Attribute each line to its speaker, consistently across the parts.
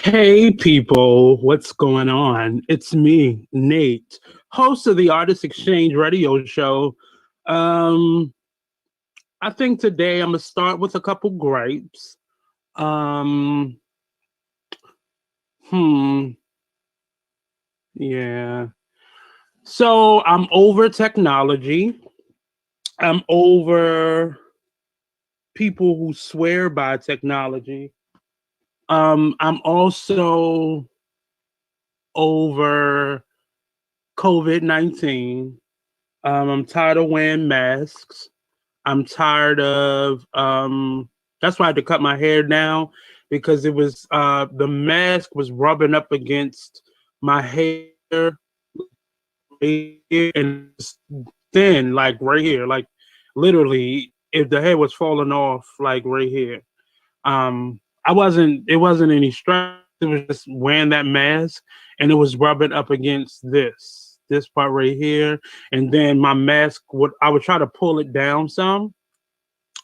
Speaker 1: Hey people, what's going on? It's me, Nate, host of the Artist Exchange radio show. Um, I think today I'm gonna start with a couple gripes. Um, hmm, yeah. So I'm over technology. I'm over people who swear by technology. I'm also over COVID-19. I'm tired of wearing masks. I'm tired of that's why I had to cut my hair down because it was the mask was rubbing up against my hair right here, and it's thin, like right here, like literally if the hair was falling off like right here. I wasn't it wasn't any stress, it was just wearing that mask and it was rubbing up against this part right here, and then my mask would I would try to pull it down some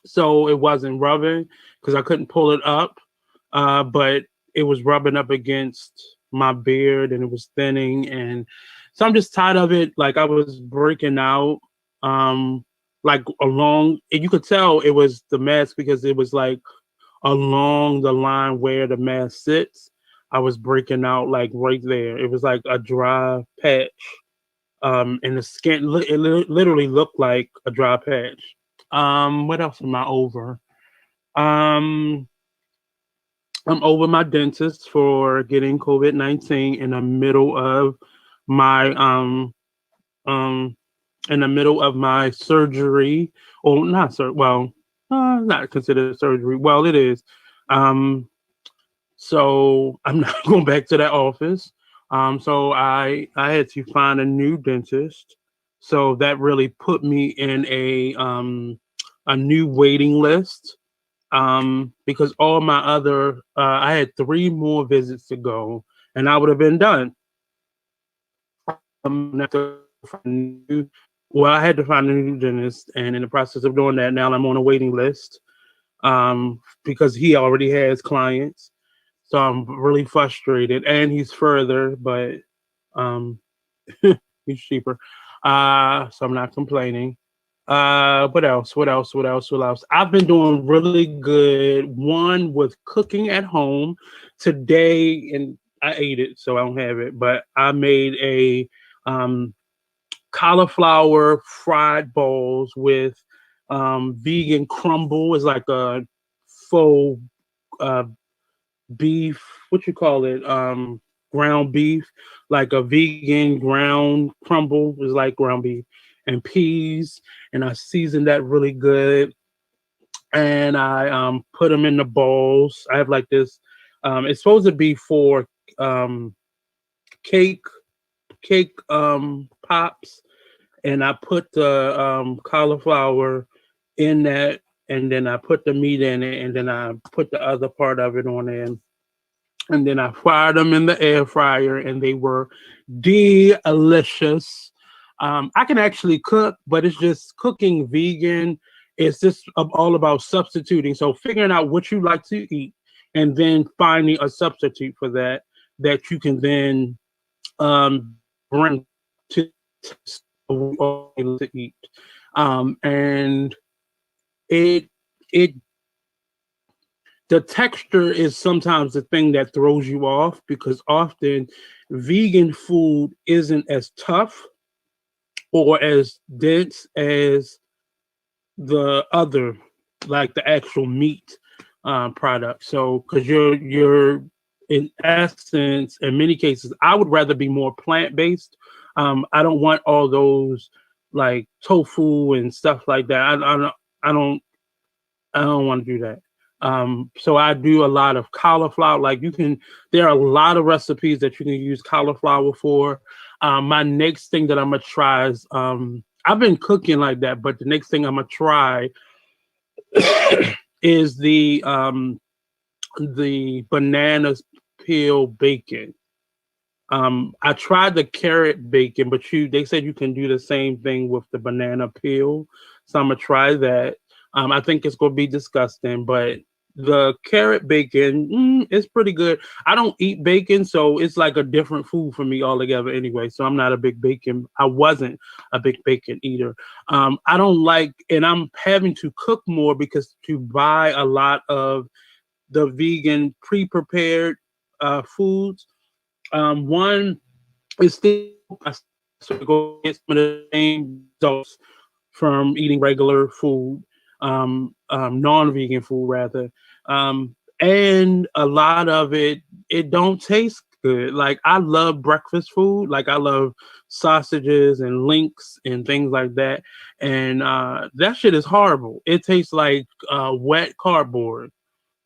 Speaker 1: so it wasn't rubbing because I couldn't pull it up, but it was rubbing up against my beard and it was thinning, and so I'm just tired of it. Like I was breaking out, like along. And you could tell it was the mask because it was like along the line where the mask sits. I was breaking out like right there. It was like a dry patch, and the skin. Literally looked like a dry patch. What else am I over? Um, I'm over my dentist for getting COVID-19 in the middle of my um in the middle of my surgery. Or not well, not considered surgery. Well, it is. Um, so I'm not going back to that office. So I had to find a new dentist. So that really put me in a new waiting list, because all my other I had three more visits to go, and I would have been done. After well, I had to find a new dentist, and in the process of doing that, now I'm on a waiting list, because he already has clients. So I'm really frustrated, and he's further, but um, he's cheaper. So I'm not complaining. What else? What else? What else? What else? I've been doing really good. One with cooking at home today, and I ate it, so I don't have it. But I made a um, cauliflower fried balls with vegan crumble. It's like a faux uh, beef. What you call it? Ground beef, like a vegan ground crumble is like ground beef and peas, and I seasoned that really good. And I put them in the bowls. I have like this. It's supposed to be for um, cake pops, and I put the cauliflower in that, and then I put the meat in it, and then I put the other part of it on it, and then I fried them in the air fryer, and they were delicious. I can actually cook, but it's just cooking vegan. It's just all about substituting. So figuring out what you like to eat, and then finding a substitute for that that you can then bring to to eat. And it it the texture is sometimes the thing that throws you off because often vegan food isn't as tough or as dense as the other, like the actual meat product. So, because you're in essence, in many cases, I would rather be more plant based. I don't want all those like tofu and stuff like that. I don't I don't want to do that. So I do a lot of cauliflower. Like there are a lot of recipes that you can use cauliflower for. My next thing that I'm gonna try is I've been cooking like that, but the next thing I'm gonna try is the banana peel bacon. I tried the carrot bacon, but they said you can do the same thing with the banana peel. So I'm gonna try that. I think it's gonna be disgusting, but the carrot bacon is pretty good. I don't eat bacon, so it's like a different food for me altogether anyway. So I'm not a big bacon. I wasn't a big bacon eater. I don't like, and I'm having to cook more because to buy a lot of the vegan pre-prepared foods. One is still I sort of go against some of the same results from eating regular food, non-vegan food rather, and a lot of it don't taste good. Like I love breakfast food, like I love sausages and links and things like that, and that shit is horrible. It tastes like wet cardboard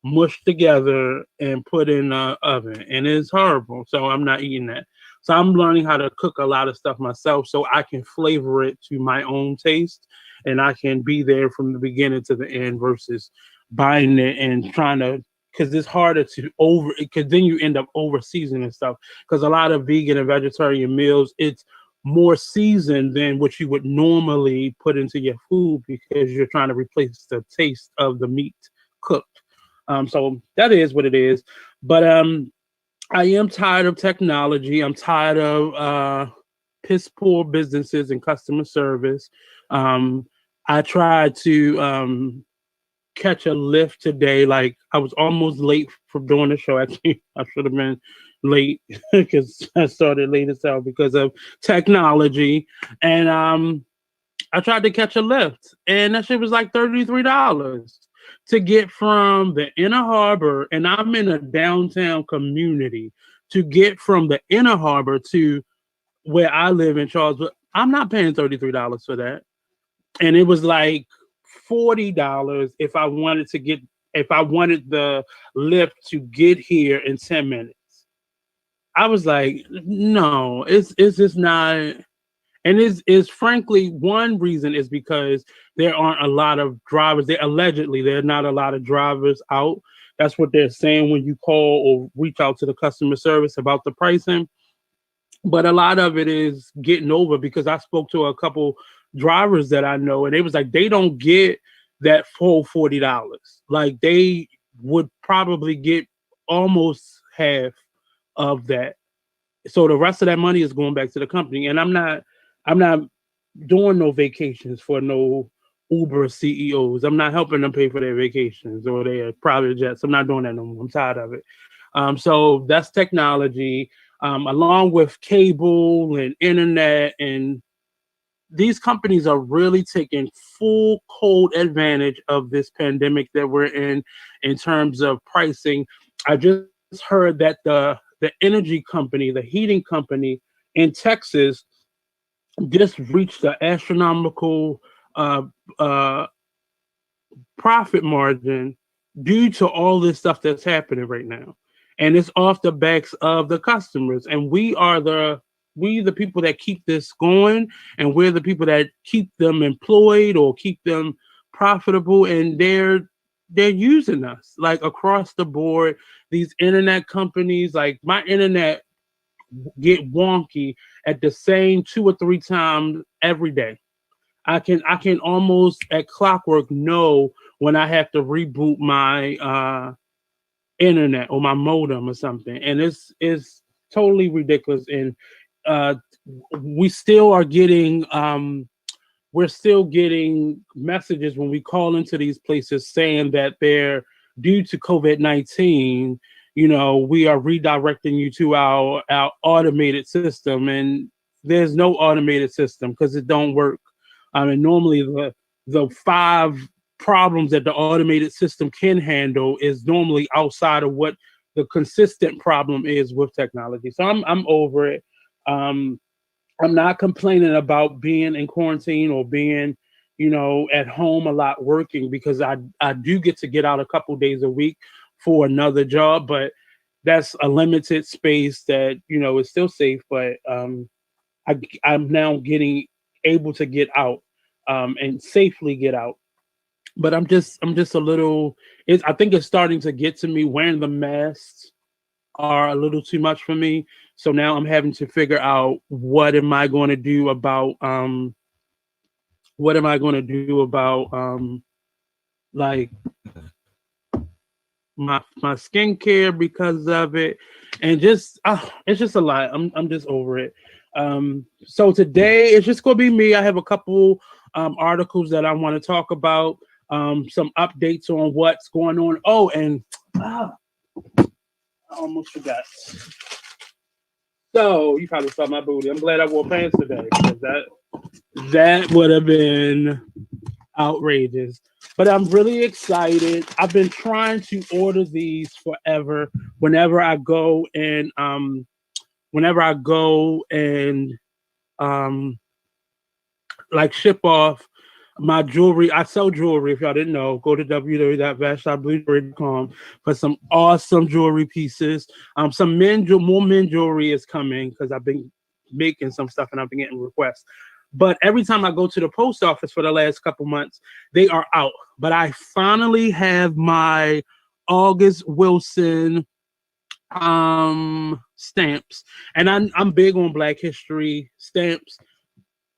Speaker 1: mushed together and put in the oven, and it's horrible. So I'm not eating that. So I'm learning how to cook a lot of stuff myself, so I can flavor it to my own taste, and I can be there from the beginning to the end versus buying it and trying to. Because it's harder to over, because then you end up over seasoning stuff. Because a lot of vegan and vegetarian meals, it's more seasoned than what you would normally put into your food because you're trying to replace the taste of the meat cooked. So that is what it is. But I am tired of technology. I'm tired of piss poor businesses and customer service. Um, I tried to catch a lift today. Like I was almost late for doing the show. Actually, I should have been late because I started late as hell because of technology. And I tried to catch a lift, and that shit was like $33 to get from the inner harbor, and I'm in a downtown community. To get from the inner harbor to where I live in Charleston, I'm not paying $33 for that. And it was like $40 if I wanted the lift to get here in 10 minutes. I was like, no, it's just not. And is frankly one reason is because there aren't a lot of drivers. There are not a lot of drivers out. That's what they're saying when you call or reach out to the customer service about the pricing. But a lot of it is getting over because I spoke to a couple drivers that I know, and they was like they don't get that full $40. Like they would probably get almost half of that, so the rest of that money is going back to the company. And I'm not doing no vacations for no Uber CEOs. I'm not helping them pay for their vacations or their private jets. I'm not doing that no more. I'm tired of it. So that's technology, along with cable and internet. And these companies are really taking full cold advantage of this pandemic that we're in terms of pricing. I just heard that the energy company, the heating company in Texas, just reached an astronomical uh, uh, profit margin due to all this stuff that's happening right now, and it's off the backs of the customers. And we the people that keep this going, and we're the people that keep them employed or keep them profitable, and they're using us like across the board. These internet companies, like my internet get wonky at the same 2 or 3 times every day. I can almost at clockwork know when I have to reboot my internet or my modem or something, and it's totally ridiculous. And uh, we still are getting we're still getting messages when we call into these places saying that they're due to COVID-19. We are redirecting you to our automated system, and there's no automated system because it don't work. I mean, normally the five problems that the automated system can handle is normally outside of what the consistent problem is with technology. So I'm over it. Um, I'm not complaining about being in quarantine or being at home a lot working because I do get to get out a couple days a week for another job, but that's a limited space that is still safe. But I'm now getting able to get out and safely get out. But I'm just a little. I think it's starting to get to me. Wearing the masks are a little too much for me. So now I'm having to figure out what am I going to do about like my skincare because of it, and just it's just a lot. I'm just over it. So today it's just gonna be me. I have a couple articles that I want to talk about, some updates on what's going on. Oh, and I almost forgot. So you probably saw my booty. I'm glad I wore pants today because that would have been outrageous. But I'm really excited. I've been trying to order these forever. Whenever I go and whenever I go and um like ship off my jewelry. I sell jewelry. If y'all didn't know, go to www.vashbluejewelry.com for some awesome jewelry pieces. Some more men jewelry is coming because I've been making some stuff and I've been getting requests. But every time I go to the post office for the last couple months, they are out. But I finally have my August Wilson stamps, and I'm big on Black History stamps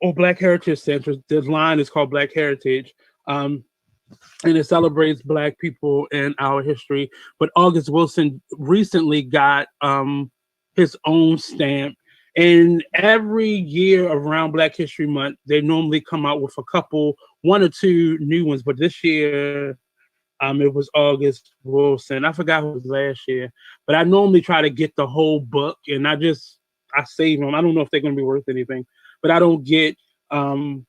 Speaker 1: or Black Heritage stamps. This line is called Black Heritage. And it celebrates Black people and our history. But August Wilson recently got his own stamp. And every year around Black History Month, they normally come out with one or two new ones. But this year, it was August Wilson. I forgot who was last year. But I normally try to get the whole book, and I save them. I don't know if they're going to be worth anything, but I don't get them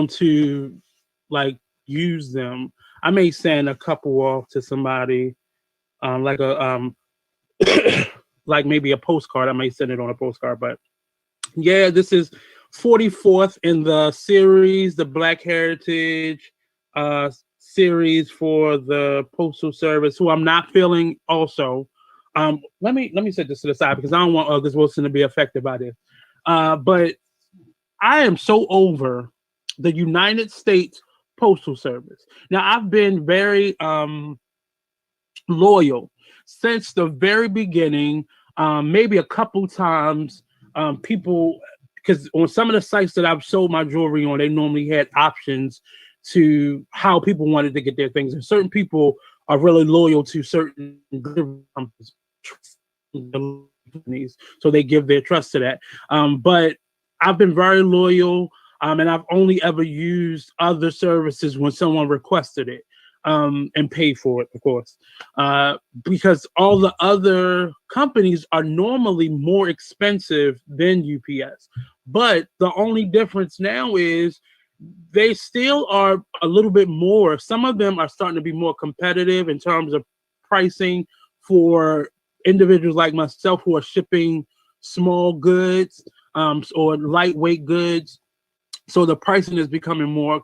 Speaker 1: to like use them. I may send a couple off to somebody, like a like maybe a postcard. I may send it on a postcard, but yeah, this is 44th in the series, the Black Heritage series for the Postal Service, who I'm not feeling also. Let me set this to the side because I don't want August Wilson to be affected by this. But I am so over the United States Postal Service. Now, I've been very loyal since the very beginning. Maybe a couple times, people, because on some of the sites that I've sold my jewelry on, they normally had options to how people wanted to get their things. And certain people are really loyal to certain companies, so they give their trust to that. But I've been very loyal, and I've only ever used other services when someone requested it, and paid for it, of course, because all the other companies are normally more expensive than UPS. But the only difference now is they still are a little bit more. Some of them are starting to be more competitive in terms of pricing for individuals like myself who are shipping small goods, or lightweight goods. So the pricing is becoming more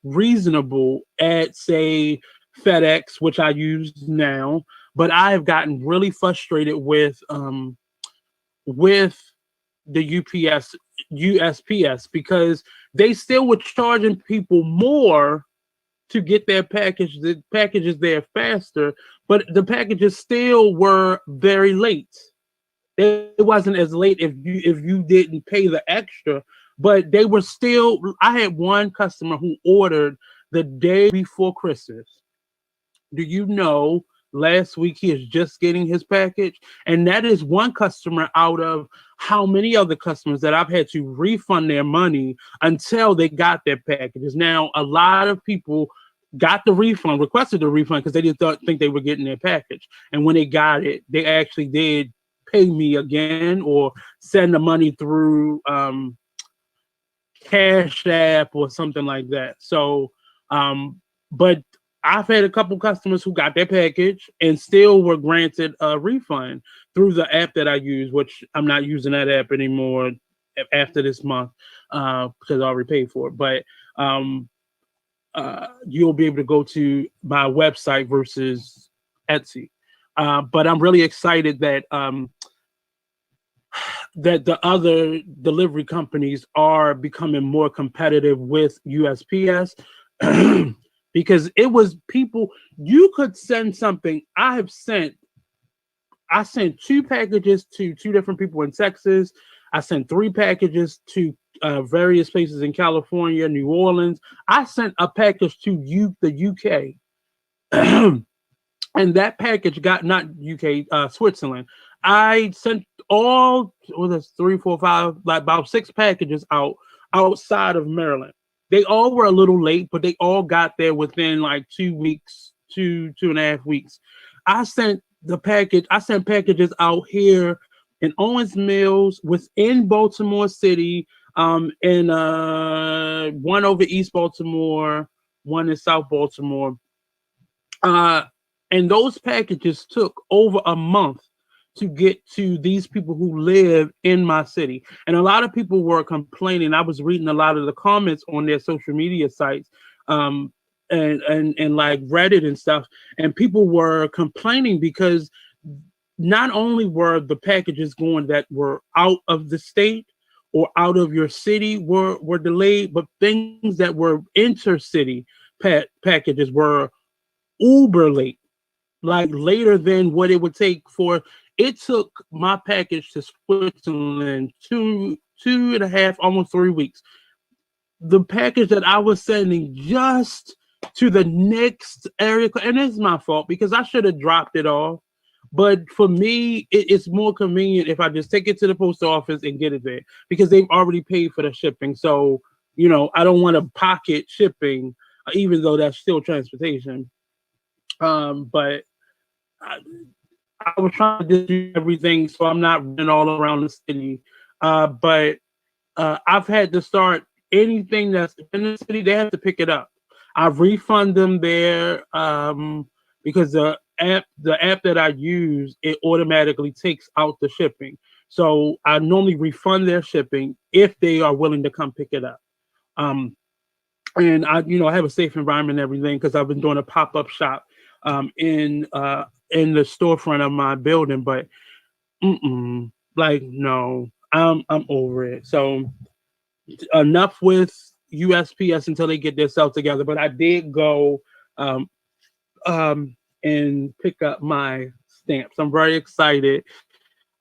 Speaker 1: reasonable at, say, FedEx, which I use now. But I have gotten really frustrated with the USPS because they still were charging people more to get their package. The packages there faster, but the packages still were very late. It wasn't as late if you didn't pay the extra, but they were still. I had one customer who ordered the day before Christmas. Do you know? Last week he is just getting his package, and that is one customer out of how many other customers that I've had to refund their money until they got their packages. Now, a lot of people got the refund, requested the refund because they didn't think they were getting their package, and when they got it, they actually did pay me again or send the money through Cash App or something like that. So, but I've had a couple customers who got their package and still were granted a refund through the app that I use, which I'm not using that app anymore after this month because I already paid for it. But you'll be able to go to my website versus Etsy. But I'm really excited that that the other delivery companies are becoming more competitive with USPS because it was people you could send something. I sent two packages to two different people in Texas. I sent three packages to various places in California, New Orleans. I sent a package to the UK. And that package got not UK, Switzerland. I sent all what was three, four, five, like about six packages outside of Maryland. They all were a little late, but they all got there within like 2 weeks, 2.5 weeks. I sent packages out here in Owens Mills, within Baltimore City, and one over East Baltimore, one in South Baltimore. Uh, and those packages took over a month to get to these people who live in my city. And a lot of people were complaining. I was reading a lot of the comments on their social media sites, um, and like Reddit and stuff, and people were complaining because not only were the packages going that were out of the state or out of your city were delayed, but things that were intercity packages were uber late, like later than what it would take for it took my package to Switzerland two and a half, almost 3 weeks. The package that I was sending just to the next area, and it's my fault because I should have dropped it off. But for me, it's more convenient if I just take it to the post office and get it there because they've already paid for the shipping. So, I don't want to pocket shipping, even though that's still transportation. But I, I was trying to do everything so I'm not running all around the city. But I've had to start anything that's in the city, they have to pick it up. I refund them there because the app that I use, it automatically takes out the shipping. So I normally refund their shipping if they are willing to come pick it up. Um, and I have a safe environment and everything because I've been doing a pop-up shop in the storefront of my building, but like no, I'm over it. So enough with USPS until they get themselves together. But I did go um, and pick up my stamps. I'm very excited.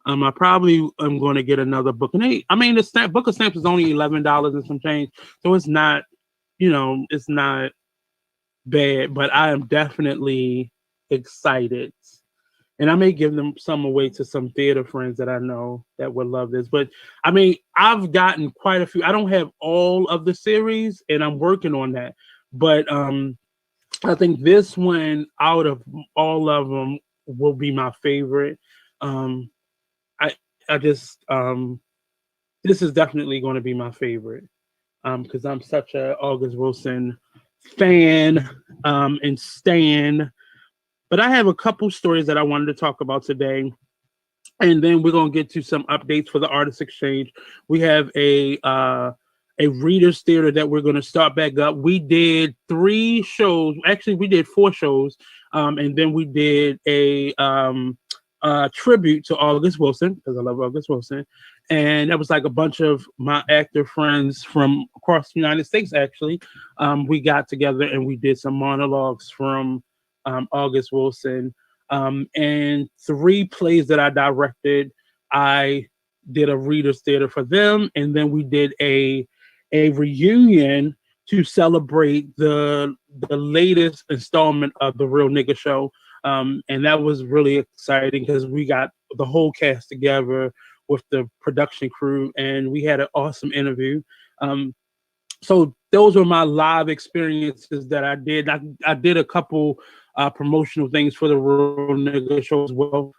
Speaker 1: I probably am going to get another book, and the book of stamps is only $11 and some change, so it's not, it's not bad. But I am definitely excited, and I may give them some away to some theater friends that I know that would love this. But I've gotten quite a few. I don't have all of the series, and I'm working on that. But I think this one out of all of them will be my favorite. Um, I I just this is definitely going to be my favorite because I'm such a August Wilson fan and stan. But I have a couple stories that I wanted to talk about today, and then we're gonna get to some updates for the Artist Exchange. We have a readers theater that we're gonna start back up. We did 3 shows. Actually, we did 4 shows, and then we did a tribute to August Wilson because I love August Wilson, and that was like a bunch of my actor friends from across the United States. Actually, we got together and we did some monologues from August Wilson, and 3 plays that I directed. I did a readers theater for them, and then we did a reunion to celebrate the latest installment of the Real Nigga Show, and that was really exciting because we got the whole cast together with the production crew, and we had an awesome interview. So those were my live experiences that I did. I did a couple promotional things for the Real Nigga Show as well.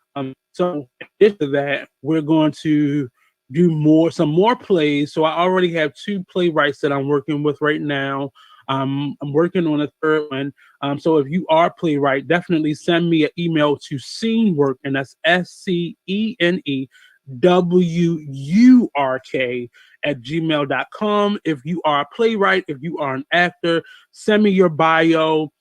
Speaker 1: So in addition to that, we're going to do some more plays. So I already have 2 playwrights that I'm working with right now. I'm working on a third one. So if you are a playwright, definitely send me an email to Scene Work, and that's SCENE wurk@gmail.com. If you are a playwright, if you are an actor, send me your bio.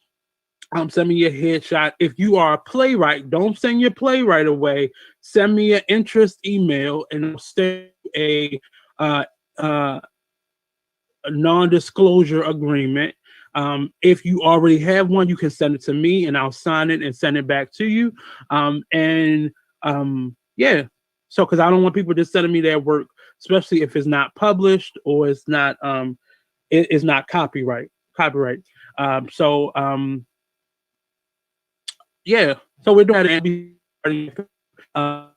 Speaker 1: Send me your headshot. If you are a playwright, don't send your playwright away. Send me an interest email, and I'll send uh, uh, a non-disclosure agreement. If you already have one, you can send it to me, and I'll sign it and send it back to you. And yeah, so because I don't want people just sending me their work, especially if it's not published or it's not it's not copyright. So yeah, so we're doing that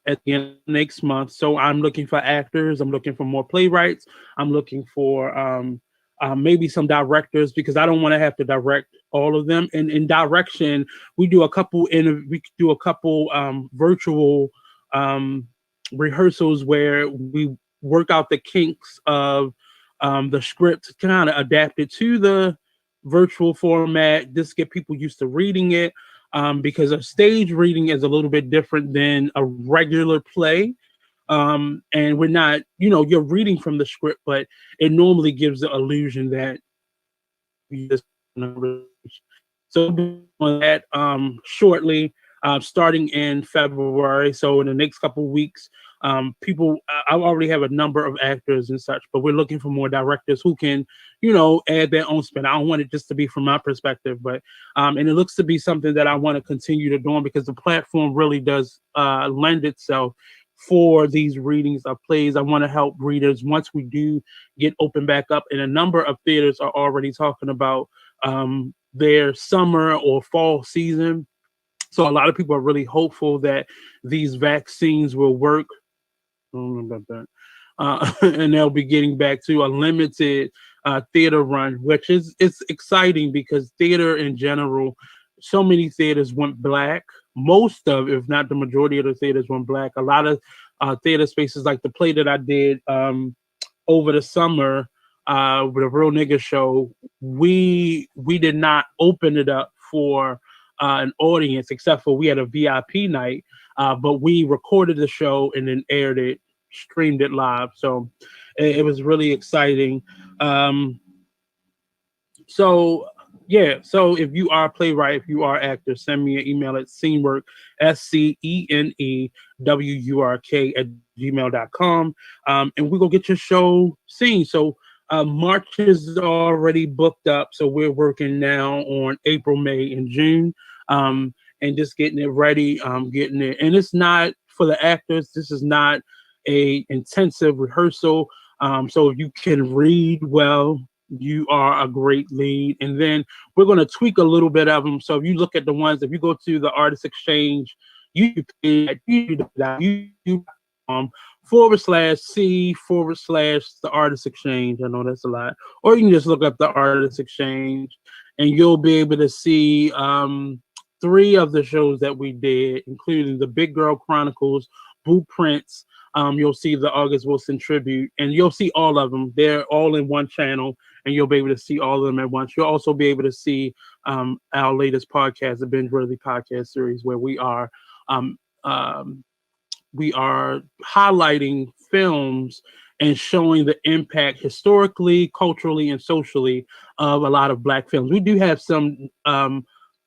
Speaker 1: at the end of next month. So I'm looking for actors. I'm looking for more playwrights. I'm looking for maybe some directors because I don't want to have to direct all of them. And in direction, we do a couple virtual um, rehearsals where we work out the kinks of the script, kind of adapt it to the virtual format, just get people used to reading it because a stage reading is a little bit different than a regular play. And we're not, you're reading from the script, but it normally gives the illusion that you just so we'll be on that shortly, starting in February. So in the next couple of weeks, I already have a number of actors and such, but we're looking for more directors who can, add their own spin. I don't want it just to be from my perspective, but and it looks to be something that I want to continue to do because the platform really does lend itself for these readings of plays. I want to help readers once we do get open back up, and a number of theaters are already talking about their summer or fall season. So a lot of people are really hopeful that these vaccines will work. I don't know about that. And they'll be getting back to a limited theater run, which is it's exciting because theater in general, so many theaters went black. Most of, if not the majority of the theaters went black. A lot of theater spaces, like the play that I did over the summer with a real nigga show, we did not open it up for an audience except for we had a VIP night, but we recorded the show and then aired it, streamed it live. So it was really exciting. Um, so yeah, so if you are a playwright, if you are an actor, send me an email at scenework, SCENEWURK @gmail.com. And we're gonna get your show seen. So March is already booked up, so we're working now on April, May, and June, and just getting it ready, getting it. And it's not for the actors. This is not a intensive rehearsal. So if you can read well, you are a great lead. And then we're going to tweak a little bit of them. So if you look at the ones, if you go to the Artist Exchange YouTube page at YouTube.com/C/the Artist Exchange. I know that's a lot. Or you can just look up the Artist Exchange and you'll be able to see three of the shows that we did, including the Big Girl Chronicles, Blueprints. You'll see the August Wilson tribute, and you'll see all of them. They're all in one channel, and you'll be able to see all of them at once. You'll also be able to see our latest podcast, the Binge Worthy podcast series, where um, um, we are highlighting films and showing the impact historically, culturally, and socially of a lot of Black films. We do have some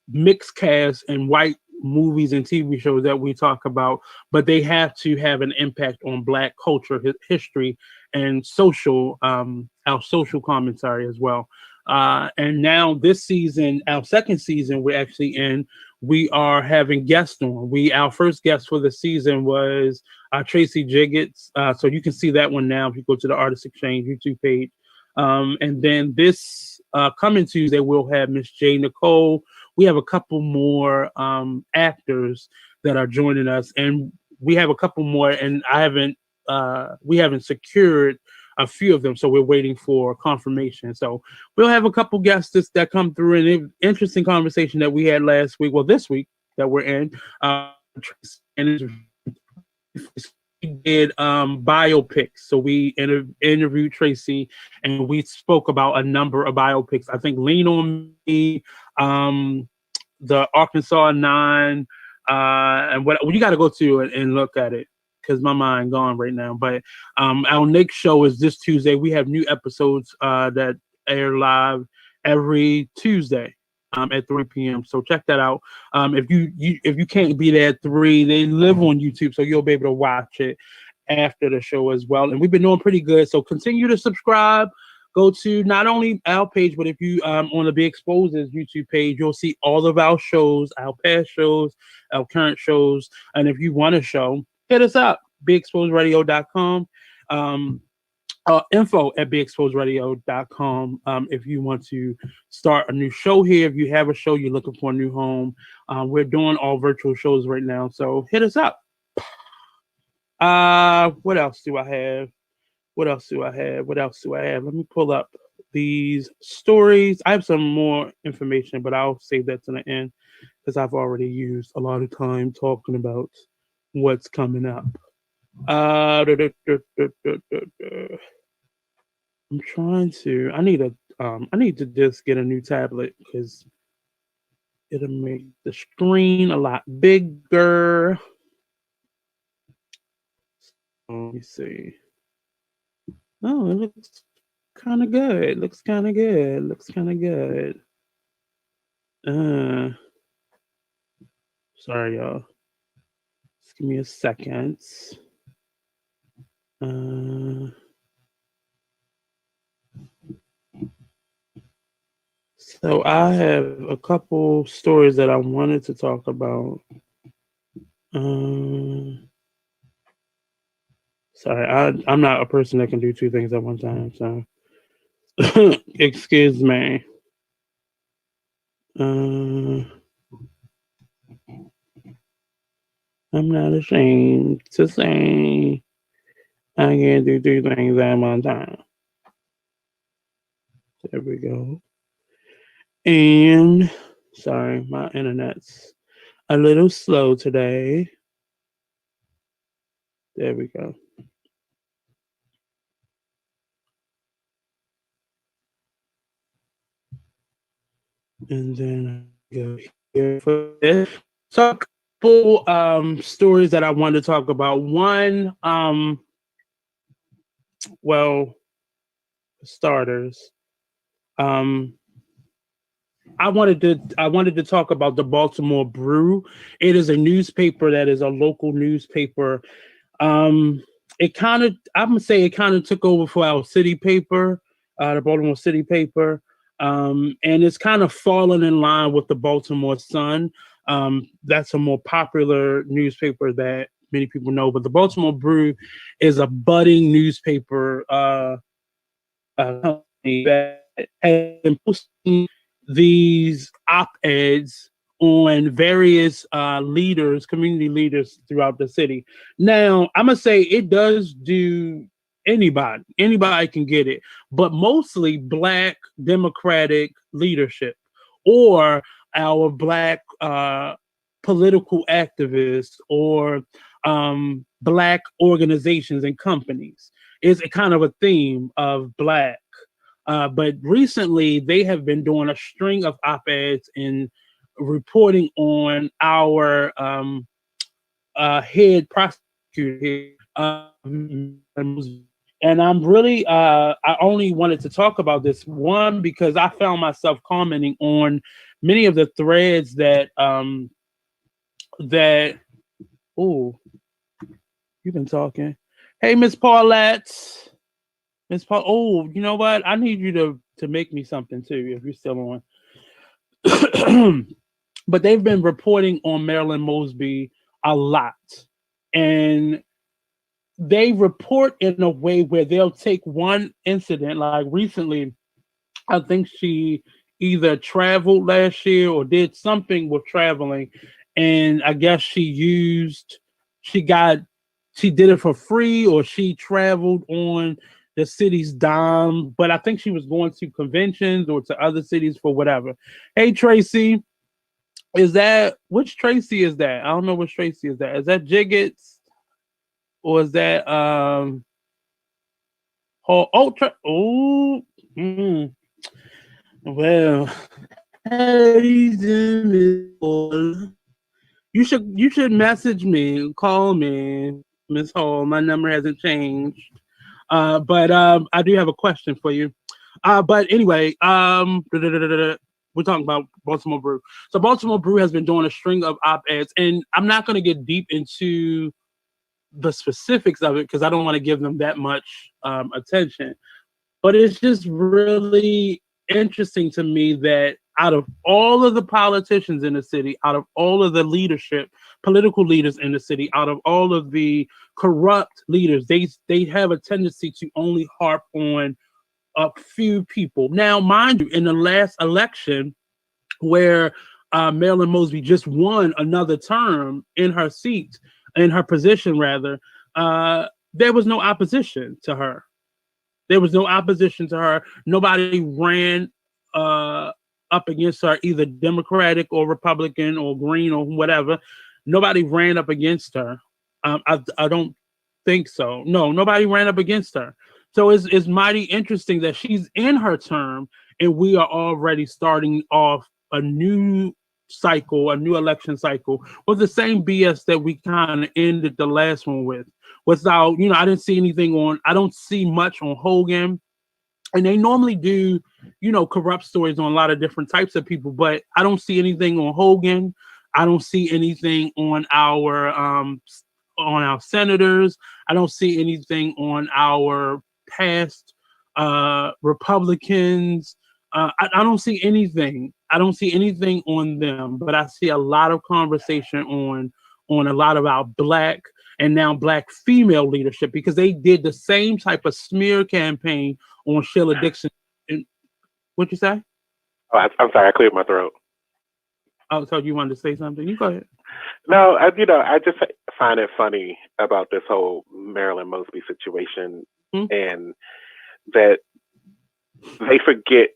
Speaker 1: mixed cast and white movies and TV shows that we talk about, but they have to have an impact on Black culture, history, and our social commentary as well. And now this season, our second season, we're actually in. We are having guests on. Our first guest for the season was Tracy Jiggets. So you can see that one now if you go to the Artist Exchange YouTube page. And then this coming Tuesday, we'll have Miss J. Nicole. We have a couple more actors that are joining us, and we have a couple more, and we haven't secured a few of them, so we're waiting for confirmation. So we'll have a couple guests that come through, and an interesting conversation that we had last week, well, this week that we're in, and we did biopics. So we interviewed Tracy, and we spoke about a number of biopics. I think Lean on Me, the Arkansas Nine, and what you got to go to and look at it. because my mind gone right now. But our next show is this Tuesday. We have new episodes that air live every Tuesday at 3 p.m. So check that out. If you can't be there at 3, they live on YouTube, so you'll be able to watch it after the show as well. And we've been doing pretty good. So continue to subscribe. Go to not only our page, but if you on the Be Exposed's YouTube page, you'll see all of our shows, our past shows, our current shows. And if you want a show, hit us up, beexposedradio.com. Info at beexposedradio.com. If you want to start a new show here, if you have a show, you're looking for a new home, we're doing all virtual shows right now. So hit us up. What else do I have? What else do I have? What else do I have? Let me pull up these stories. I have some more information, but I'll save that to the end because I've already used a lot of time talking about what's coming up. I'm trying to. I need to just get a new tablet because it'll make the screen a lot bigger. Let me see. Oh, it looks kind of good. Looks kind of good. Looks kind of good. Sorry, y'all. Just give me a second. So I have a couple stories that I wanted to talk about. Sorry, I'm not a person that can do two things at one time, so excuse me. I'm not ashamed to say I can't do two things at one time. There we go. And sorry, my internet's a little slow today. There we go. And then go here for this. So a couple stories that I wanted to talk about. One, well, starters. I wanted to talk about the Baltimore Brew. It is a newspaper that is a local newspaper. It kind of, I'm gonna say, it kind of took over for our city paper, the Baltimore City paper, and it's kind of fallen in line with the Baltimore Sun. That's a more popular newspaper that many people know, but the Baltimore Brew is a budding newspaper company that has been posting these op-eds on various leaders, community leaders throughout the city. Now, I'm gonna say it does do anybody can get it, but mostly Black Democratic leadership or our Black political activists or Black organizations and companies. Is a kind of a theme of Black. But recently, they have been doing a string of op-eds and reporting on our head prosecutor here. And I'm really, I only wanted to talk about this one because I found myself commenting on many of the threads that, oh, you've been talking. Hey, Miss Paulette. Miss Paul, oh, you know what? I need you to make me something too if you're still on. But they've been reporting on Marilyn Mosby a lot, and they report in a way where they'll take one incident. Like recently, I think she either traveled last year or did something with traveling, and I guess she did it for free or she traveled on the city's dime, but I think she was going to conventions or to other cities for whatever. Hey Tracy, which Tracy is that? I don't know which Tracy is that. Is that Jiggets or is that well, you should message me, call me. Miss Hall. My number hasn't changed. But I do have a question for you. But anyway, we're talking about Baltimore Brew. So Baltimore Brew has been doing a string of op-eds, and I'm not going to get deep into the specifics of it because I don't want to give them that much attention. But it's just really interesting to me that out of all of the politicians in the city, out of all of the leadership, political leaders in the city, out of all of the corrupt leaders, they have a tendency to only harp on a few people. Now, mind you, in the last election, where Marilyn Mosby just won another term in her seat, in her position rather, there was no opposition to her. There was no opposition to her. Nobody ran up against her, either Democratic or Republican or Green or whatever. Nobody ran up against her. I don't think so. No, nobody ran up against her. So it's mighty interesting that she's in her term and we are already starting off a new cycle, a new election cycle with the same BS that we kind of ended the last one with. Without, I didn't see anything on, I don't see much on Hogan. And they normally do, corrupt stories on a lot of different types of people, but I don't see anything on Hogan. I don't see anything on our senators. I don't see anything on our past Republicans. I don't see anything. I don't see anything on them, but I see a lot of conversation on a lot of our black and now black female leadership because they did the same type of smear campaign on Sheila Dixon. And what you say?
Speaker 2: Oh, I'm sorry, I cleared my throat.
Speaker 1: Oh, so you wanted to say something? You go ahead.
Speaker 2: No, I just find it funny about this whole Marilyn Mosby situation, and that they forget.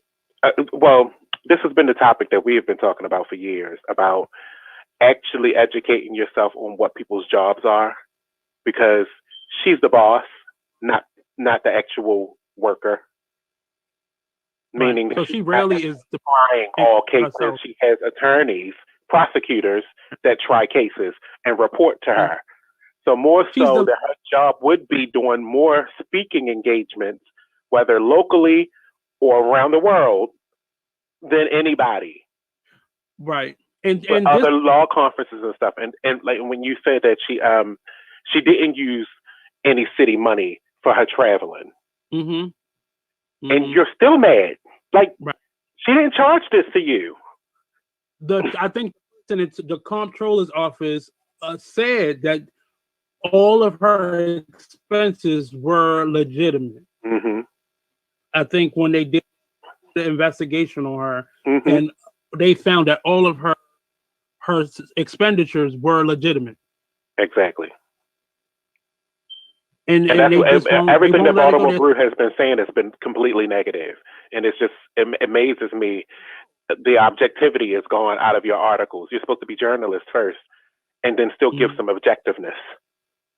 Speaker 2: Well, this has been the topic that we have been talking about for years about actually educating yourself on what people's jobs are, because she's the boss, not the actual worker.
Speaker 1: Right.
Speaker 2: Meaning,
Speaker 1: so she rarely is
Speaker 2: trying all cases.
Speaker 1: herself.
Speaker 2: She has attorneys, prosecutors that try cases and report to her. So more so that her job would be doing more speaking engagements, whether locally or around the world, than anybody.
Speaker 1: Right. And
Speaker 2: other law conferences and stuff. And like when you said that she didn't use any city money for her traveling. And you're still mad. Like, she didn't charge this to you.
Speaker 1: I think the comptroller's office said that all of her expenses were legitimate. I think when they did the investigation on her, and they found that all of her expenditures were legitimate.
Speaker 2: Exactly.
Speaker 1: And
Speaker 2: everything that Baltimore Brew has been saying has been completely negative. And it's just, it amazes me. The objectivity is gone out of your articles. You're supposed to be journalists first and then still give some objectiveness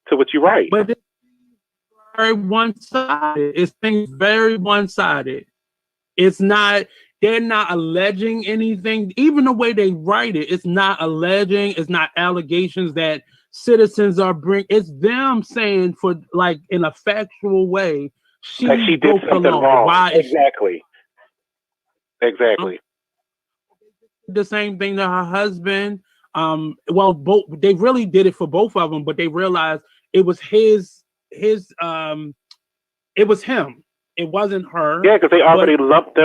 Speaker 2: to what you write.
Speaker 1: But it's very one-sided. It's things very one-sided. They're not alleging anything. Even the way they write it, it's not alleging, it's not allegations that citizens are it's them saying for like in a factual way she
Speaker 2: did something wrong. Why exactly
Speaker 1: the same thing to her husband. Both, they really did it for both of them, but they realized it was his it was him, it wasn't her.
Speaker 2: Yeah, because they already lumped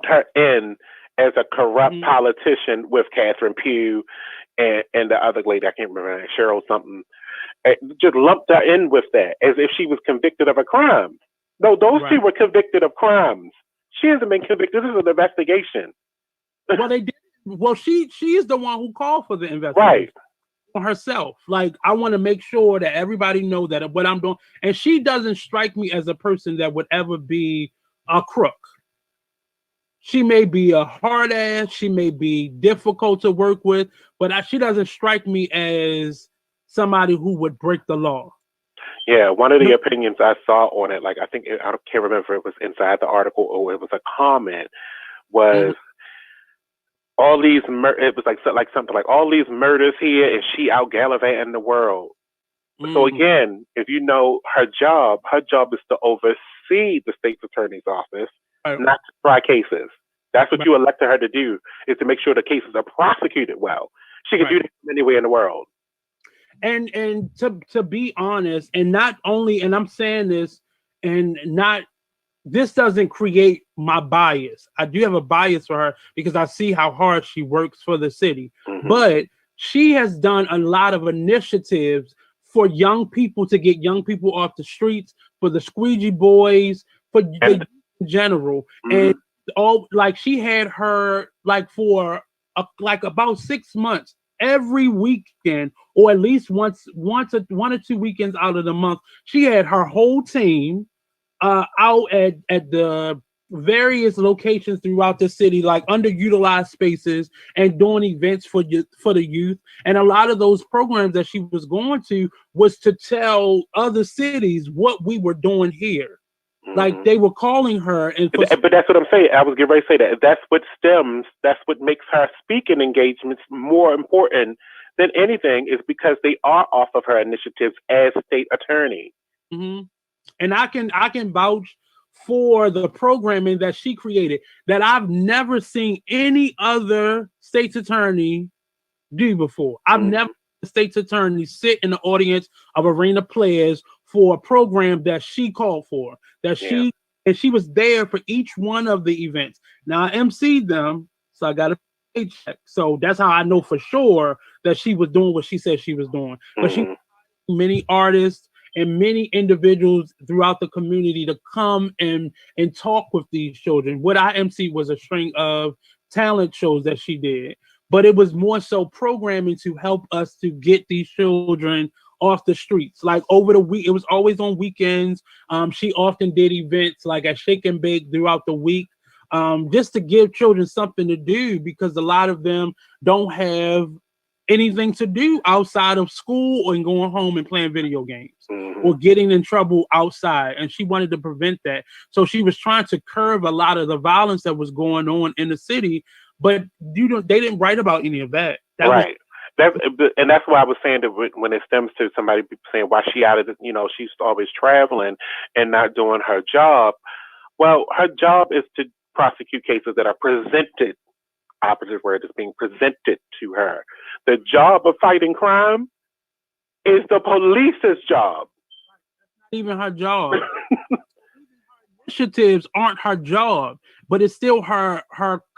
Speaker 2: her in as a corrupt politician with Catherine Pugh and the other lady, I can't remember, Cheryl something. Just lumped her in with that as if she was convicted of a crime. No, those two were convicted of crimes. She hasn't been convicted. This is an investigation.
Speaker 1: Well, they did. Well, she is the one who called for the investigation herself. Like, I want to make sure that everybody know that what I'm doing. And she doesn't strike me as a person that would ever be a crook. She may be a hard ass, she may be difficult to work with, but she doesn't strike me as somebody who would break the law.
Speaker 2: Yeah, one of the opinions I saw on it, like I can't remember if it was inside the article or it was a comment, was all these it was like something like all these murders here and she out gallivanting the world. So again, if you know her job is to oversee the state's attorney's office, not to try cases. That's what you elected her to do, is to make sure the cases are prosecuted well. She can do that anywhere in the world.
Speaker 1: And to be honest, and not only, and I'm saying this, and not, this doesn't create my bias. I do have a bias for her because I see how hard she works for the city. But she has done a lot of initiatives for young people, to get young people off the streets, for the squeegee boys, for the in general. And all, like, she had her, like, for like about 6 months, every weekend, or at least one or two weekends out of the month, she had her whole team out at the various locations throughout the city, like underutilized spaces, and doing events for the youth. And a lot of those programs that she was going to was to tell other cities what we were doing here. Like, they were calling her,
Speaker 2: but that's what I'm saying. I was getting ready to say that. That's what makes her speaking engagements more important than anything, is because they are off of her initiatives as state attorney.
Speaker 1: And I can vouch for the programming that she created that I've never seen any other state's attorney do before. I've never seen a state's attorney sit in the audience of arena players for a program that she called for, that she was there for each one of the events. Now, I emceed them, so I got a paycheck. So that's how I know for sure that she was doing what she said she was doing. But she many artists and many individuals throughout the community to come and talk with these children. What I emceed was a string of talent shows that she did, but it was more so programming to help us to get these children off the streets. Like, over the week, it was always on weekends. She often did events like at Shake and Bake throughout the week, just to give children something to do, because a lot of them don't have anything to do outside of school and going home and playing video games or getting in trouble outside. And she wanted to prevent that. So she was trying to curb a lot of the violence that was going on in the city, but they didn't write about any of that.
Speaker 2: And that's why I was saying that when it stems to somebody saying why she out of she's always traveling and not doing her job. Well, her job is to prosecute cases that are presented. Operative word is being presented to her. The job of fighting crime is the police's job.
Speaker 1: Not even her job. Initiatives aren't her job, but it's still her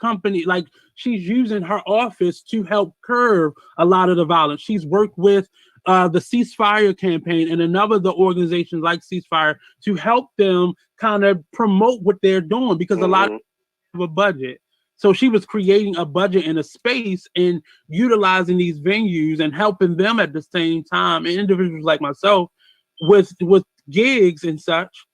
Speaker 1: company. Like, she's using her office to help curb a lot of the violence. She's worked with the Ceasefire campaign and the organizations like Ceasefire to help them kind of promote what they're doing, because a lot of them have a budget. So she was creating a budget and a space and utilizing these venues and helping them at the same time, and individuals like myself with gigs and such,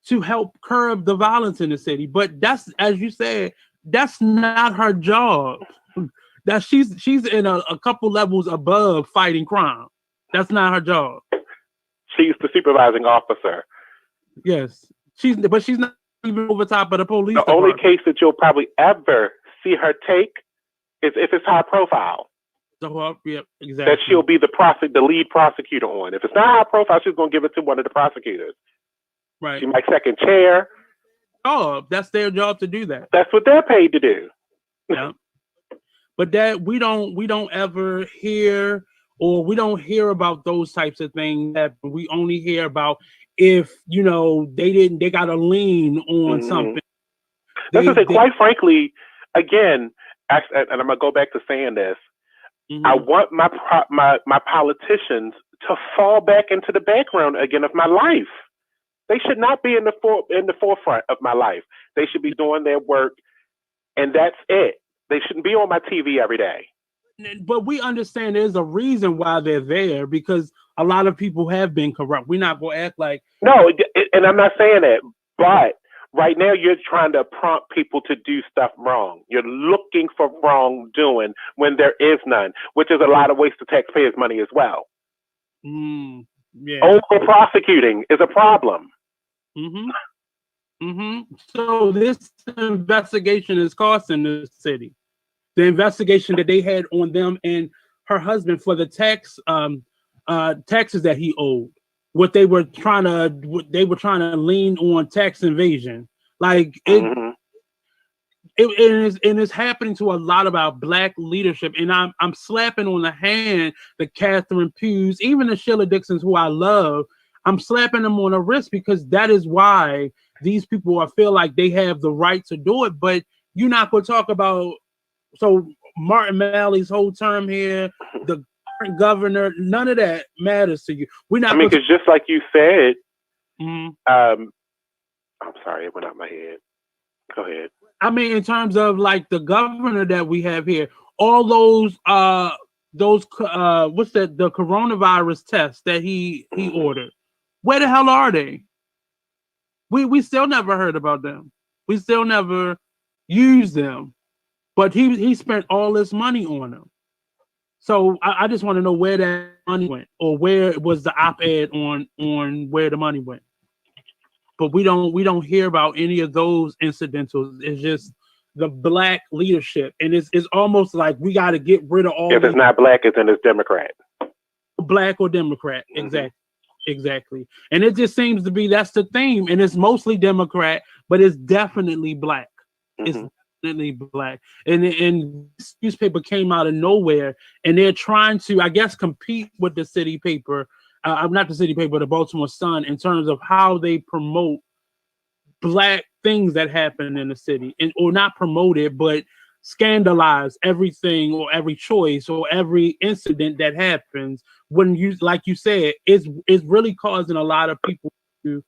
Speaker 1: to help curb the violence in the city. But that's, as you said, that's not her job. That she's in a couple levels above fighting crime. That's not her job.
Speaker 2: She's the supervising officer.
Speaker 1: Yes, she's not even over top of the police.
Speaker 2: The only case that you'll probably ever see her take is if it's high profile.
Speaker 1: So, yeah, exactly.
Speaker 2: That she'll be the lead prosecutor on. If it's not high profile, she's going to give it to one of the prosecutors.
Speaker 1: Right.
Speaker 2: She might second chair.
Speaker 1: Oh, that's their job to do that.
Speaker 2: That's what they're paid to do.
Speaker 1: Yeah. But that we don't ever hear, or we don't hear about those types of things. That we only hear about if they got a lien on something.
Speaker 2: That's to say, quite frankly, again, and I'm gonna go back to saying this. I want my politicians to fall back into the background again of my life. They should not be in the forefront of my life. They should be doing their work, and that's it. They shouldn't be on my TV every day.
Speaker 1: But we understand there's a reason why they're there, because a lot of people have been corrupt. We're not going to act like...
Speaker 2: No, and I'm not saying that, but right now you're trying to prompt people to do stuff wrong. You're looking for wrongdoing when there is none, which is a lot of waste of taxpayers' money as well.
Speaker 1: Yeah.
Speaker 2: Over-prosecuting is a problem.
Speaker 1: So this investigation is costing the city. The investigation that they had on them and her husband for the tax taxes that he owed. What they were trying to lean on tax invasion. Like it is happening to a lot of our black leadership, and I'm slapping on the hand the Catherine Pughs, even the Sheila Dixons, who I love. I'm slapping them on the wrist because that is why these people feel like they have the right to do it. But you're not going to talk about Martin Malley's whole term here, the current governor, none of that matters to you. We're not.
Speaker 2: I mean, because just like you said, I'm sorry, it went out my head. Go ahead.
Speaker 1: I mean, in terms of like the governor that we have here, all those what's that? The coronavirus tests that he ordered. Where the hell are they? We still never heard about them. We still never used them. But he spent all this money on them. So I just want to know where that money went, or where was the op-ed on where the money went. But we don't hear about any of those incidentals. It's just the black leadership, and it's almost like we got to get rid of all.
Speaker 2: If it's not black, it's Democrat.
Speaker 1: Black or Democrat, exactly. And it just seems to be that's the theme, and it's mostly Democrat, but it's definitely black. It's definitely black, and this newspaper came out of nowhere, and they're trying to, I guess, compete with the city paper. Not the city paper, the Baltimore Sun, in terms of how they promote black things that happen in the city, or not promote it, but scandalize everything or every choice or every incident that happens. When you, like you said, it's really causing a lot of people to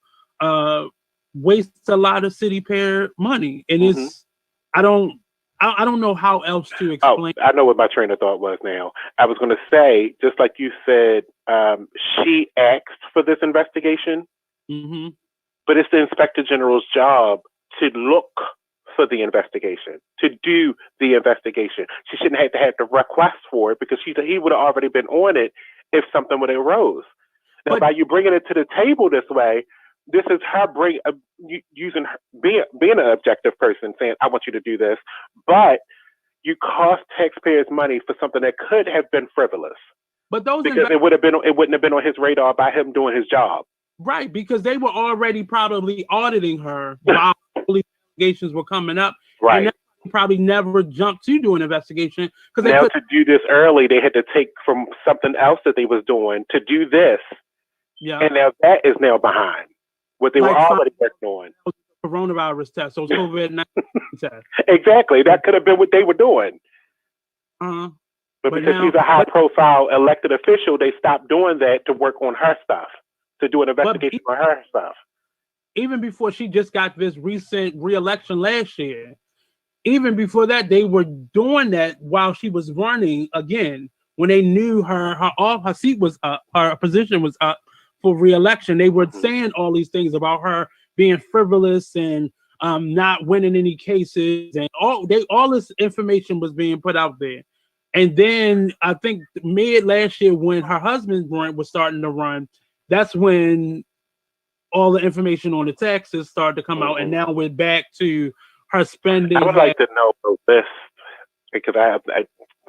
Speaker 1: waste a lot of city pair money, and it's I don't know how else to explain.
Speaker 2: Oh, I know what my train of thought was now. I was going to say, just like you said, she asked for this investigation, but it's the Inspector General's job to look for the investigation, to do the investigation. She shouldn't have to request for it, because he would have already been on it if something would have arose. Now, by you bringing it to the table this way, this is her being an objective person, saying, I want you to do this, but you cost taxpayers money for something that could have been frivolous.
Speaker 1: But those
Speaker 2: because it wouldn't have been on his radar by him doing his job.
Speaker 1: Right, because they were already probably auditing her while investigations were coming up.
Speaker 2: Right.
Speaker 1: And they probably never jumped to do an investigation.
Speaker 2: Now to do this early, they had to take from something else that they was doing to do this.
Speaker 1: Yeah.
Speaker 2: And now that is now behind what they were already working on.
Speaker 1: Coronavirus tests, those COVID-19 tests.
Speaker 2: Exactly. That could have been what they were doing. But because now, she's a high-profile elected official, they stopped doing that to work on her stuff, to do an investigation on her stuff.
Speaker 1: Even before she just got this recent re-election last year, even before that, they were doing that while she was running again. When they knew her seat was up, her position was up for re-election, they were saying all these things about her being frivolous and not winning any cases, and all this information was being put out there. And then I think mid last year, when her husband was starting to run, that's when all the information on the taxes started to come out, and now we're back to her spending.
Speaker 2: I would like to know this, because I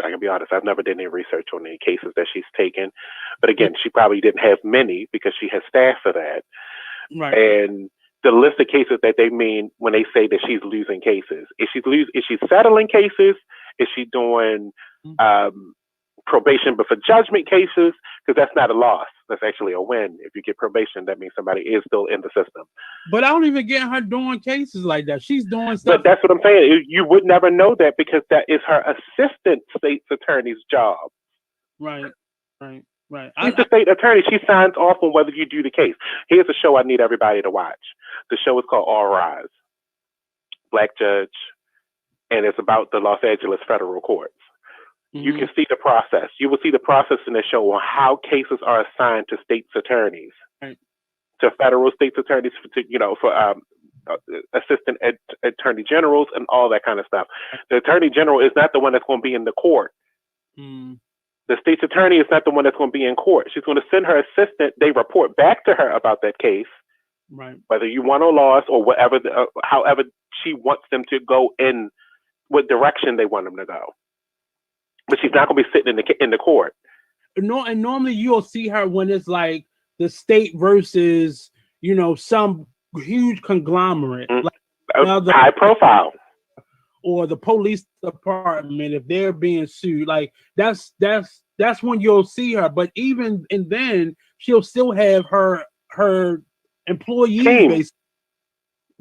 Speaker 2: can be honest, I've never done any research on any cases that she's taken. But again, she probably didn't have many because she has staff for that.
Speaker 1: Right.
Speaker 2: And the list of cases that they mean when they say that she's losing cases, is she settling cases? Is she doing probation but for judgment cases? Because that's not a loss. That's actually a win. If you get probation, that means somebody is still in the system.
Speaker 1: But I don't even get her doing cases like that. She's doing stuff.
Speaker 2: But that's what I'm saying. You would never know that, because that is her assistant state's attorney's job.
Speaker 1: Right.
Speaker 2: She's the state attorney. She signs off on whether you do the case. Here's a show I need everybody to watch. The show is called All Rise. Black judge, and it's about the Los Angeles federal courts. You can see the process. You will see the process in the show on how cases are assigned to state's attorneys, to federal state's attorneys, for assistant attorney generals and all that kind of stuff. The attorney general is not the one that's going to be in the court. The state's attorney is not the one that's going to be in court. She's going to send her assistant. They report back to her about that case, whether you won or lost, or whatever, however she wants them to go in, what direction they want them to go. But she's not going to be sitting in the court.
Speaker 1: No, and normally you'll see her when it's like the state versus, some huge conglomerate, like
Speaker 2: high profile,
Speaker 1: or the police department if they're being sued. Like that's when you'll see her. But even and then she'll still have her employees basically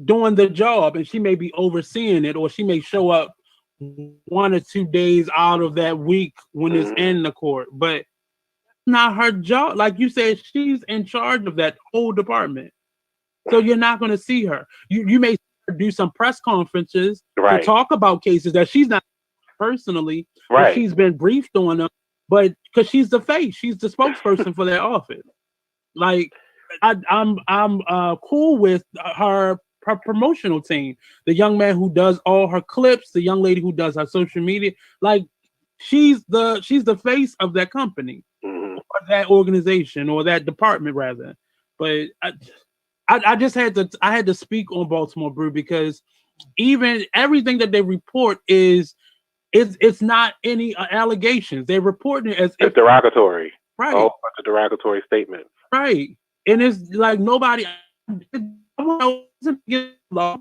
Speaker 1: doing the job, and she may be overseeing it, or she may show up 1 or 2 days out of that week when it's in the court. But not her job. Like you said, she's in charge of that whole department. So you're not going to see her. You may do some press conferences to talk about cases that she's not personally, but she's been briefed on them. But because she's the face, she's the spokesperson for that office. Like I'm cool with her promotional team. The young man who does all her clips, the young lady who does her social media. Like she's the face of that company, or that organization, or that department rather. But I just had to speak on Baltimore Brew because even everything that they report it's not any allegations. They're reporting it as
Speaker 2: it's derogatory.
Speaker 1: Right.
Speaker 2: A whole bunch of derogatory statements.
Speaker 1: Right. And it's like nobody against law.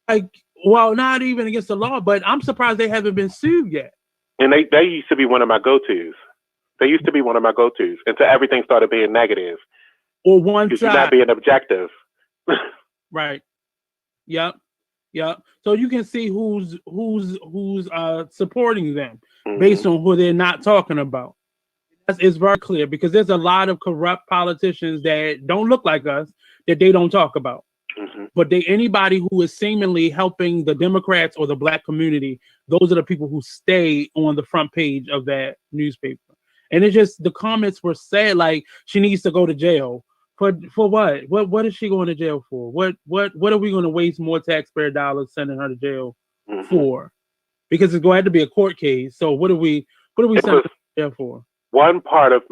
Speaker 1: Like, well, not even against the law, but I'm surprised they haven't been sued yet.
Speaker 2: And they used to be one of my go-tos. They used to be one of my go-tos until everything started being negative.
Speaker 1: Or one side.
Speaker 2: Not being objective.
Speaker 1: Right. Yep. So you can see who's supporting them based on who they're not talking about. It's very clear because there's a lot of corrupt politicians that don't look like us that they don't talk about. But anybody who is seemingly helping the Democrats or the Black community, those are the people who stay on the front page of that newspaper. And it's just the comments were said like she needs to go to jail. For what? What is she going to jail for? What are we going to waste more taxpayer dollars sending her to jail for? Because it's going to have to be a court case. So what are we sending her to jail for?
Speaker 2: One part of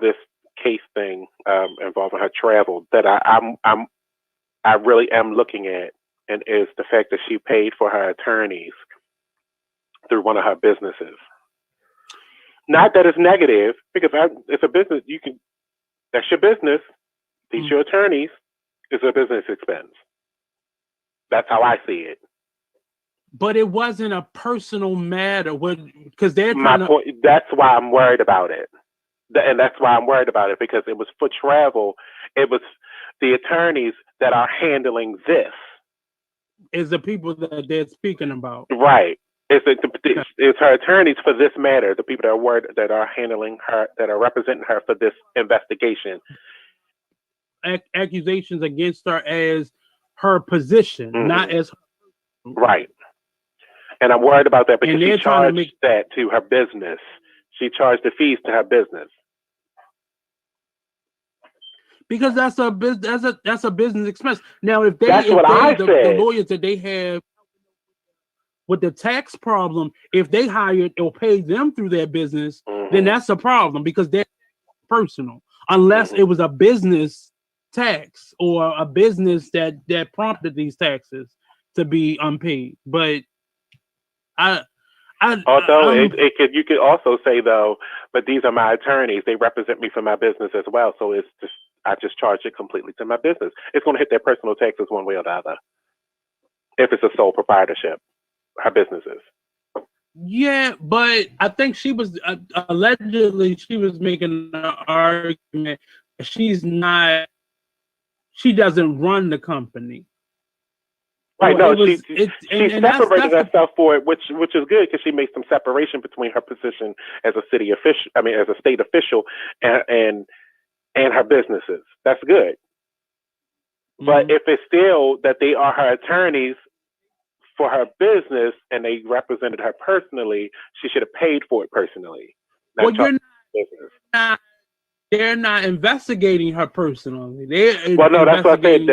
Speaker 2: this case thing involving her travel that I really am looking at, and is the fact that she paid for her attorneys through one of her businesses. Not that it's negative, because it's a business. That's your business. These your attorneys. It's a business expense. That's how I see it.
Speaker 1: But it wasn't a personal matter, because they're
Speaker 2: trying that's why I'm worried about it, and that's why I'm worried about it, because it was for travel. It was the attorneys that are handling this.
Speaker 1: Is the people that they're speaking about,
Speaker 2: right? It's her attorneys for this matter, the people that are handling her, that are representing her for this investigation.
Speaker 1: Accusations against her as her position, not as her.
Speaker 2: Right. And I'm worried about that because she charged that to her business. She charged the fees to her business.
Speaker 1: Because that's a business expense. Now, if
Speaker 2: the
Speaker 1: lawyers that they have with the tax problem, if they hired or paid them through their business, then that's a problem because they're personal. Unless it was a business tax or a business that prompted these taxes to be unpaid. But
Speaker 2: you could also say though, but these are my attorneys. They represent me for my business as well. So I just charge it completely to my business. It's going to hit their personal taxes one way or the other. If it's a sole proprietorship, her businesses.
Speaker 1: Yeah, but I think she was allegedly she was making an argument. She doesn't run the company.
Speaker 2: Right. No, she separated herself for it, which is good because she makes some separation between her position as a city official, as a state official, and her businesses. That's good. But if it's still that they are her attorneys for her business and they represented her personally, she should have paid for it personally.
Speaker 1: Well, they're not investigating her personally.
Speaker 2: That's what I said.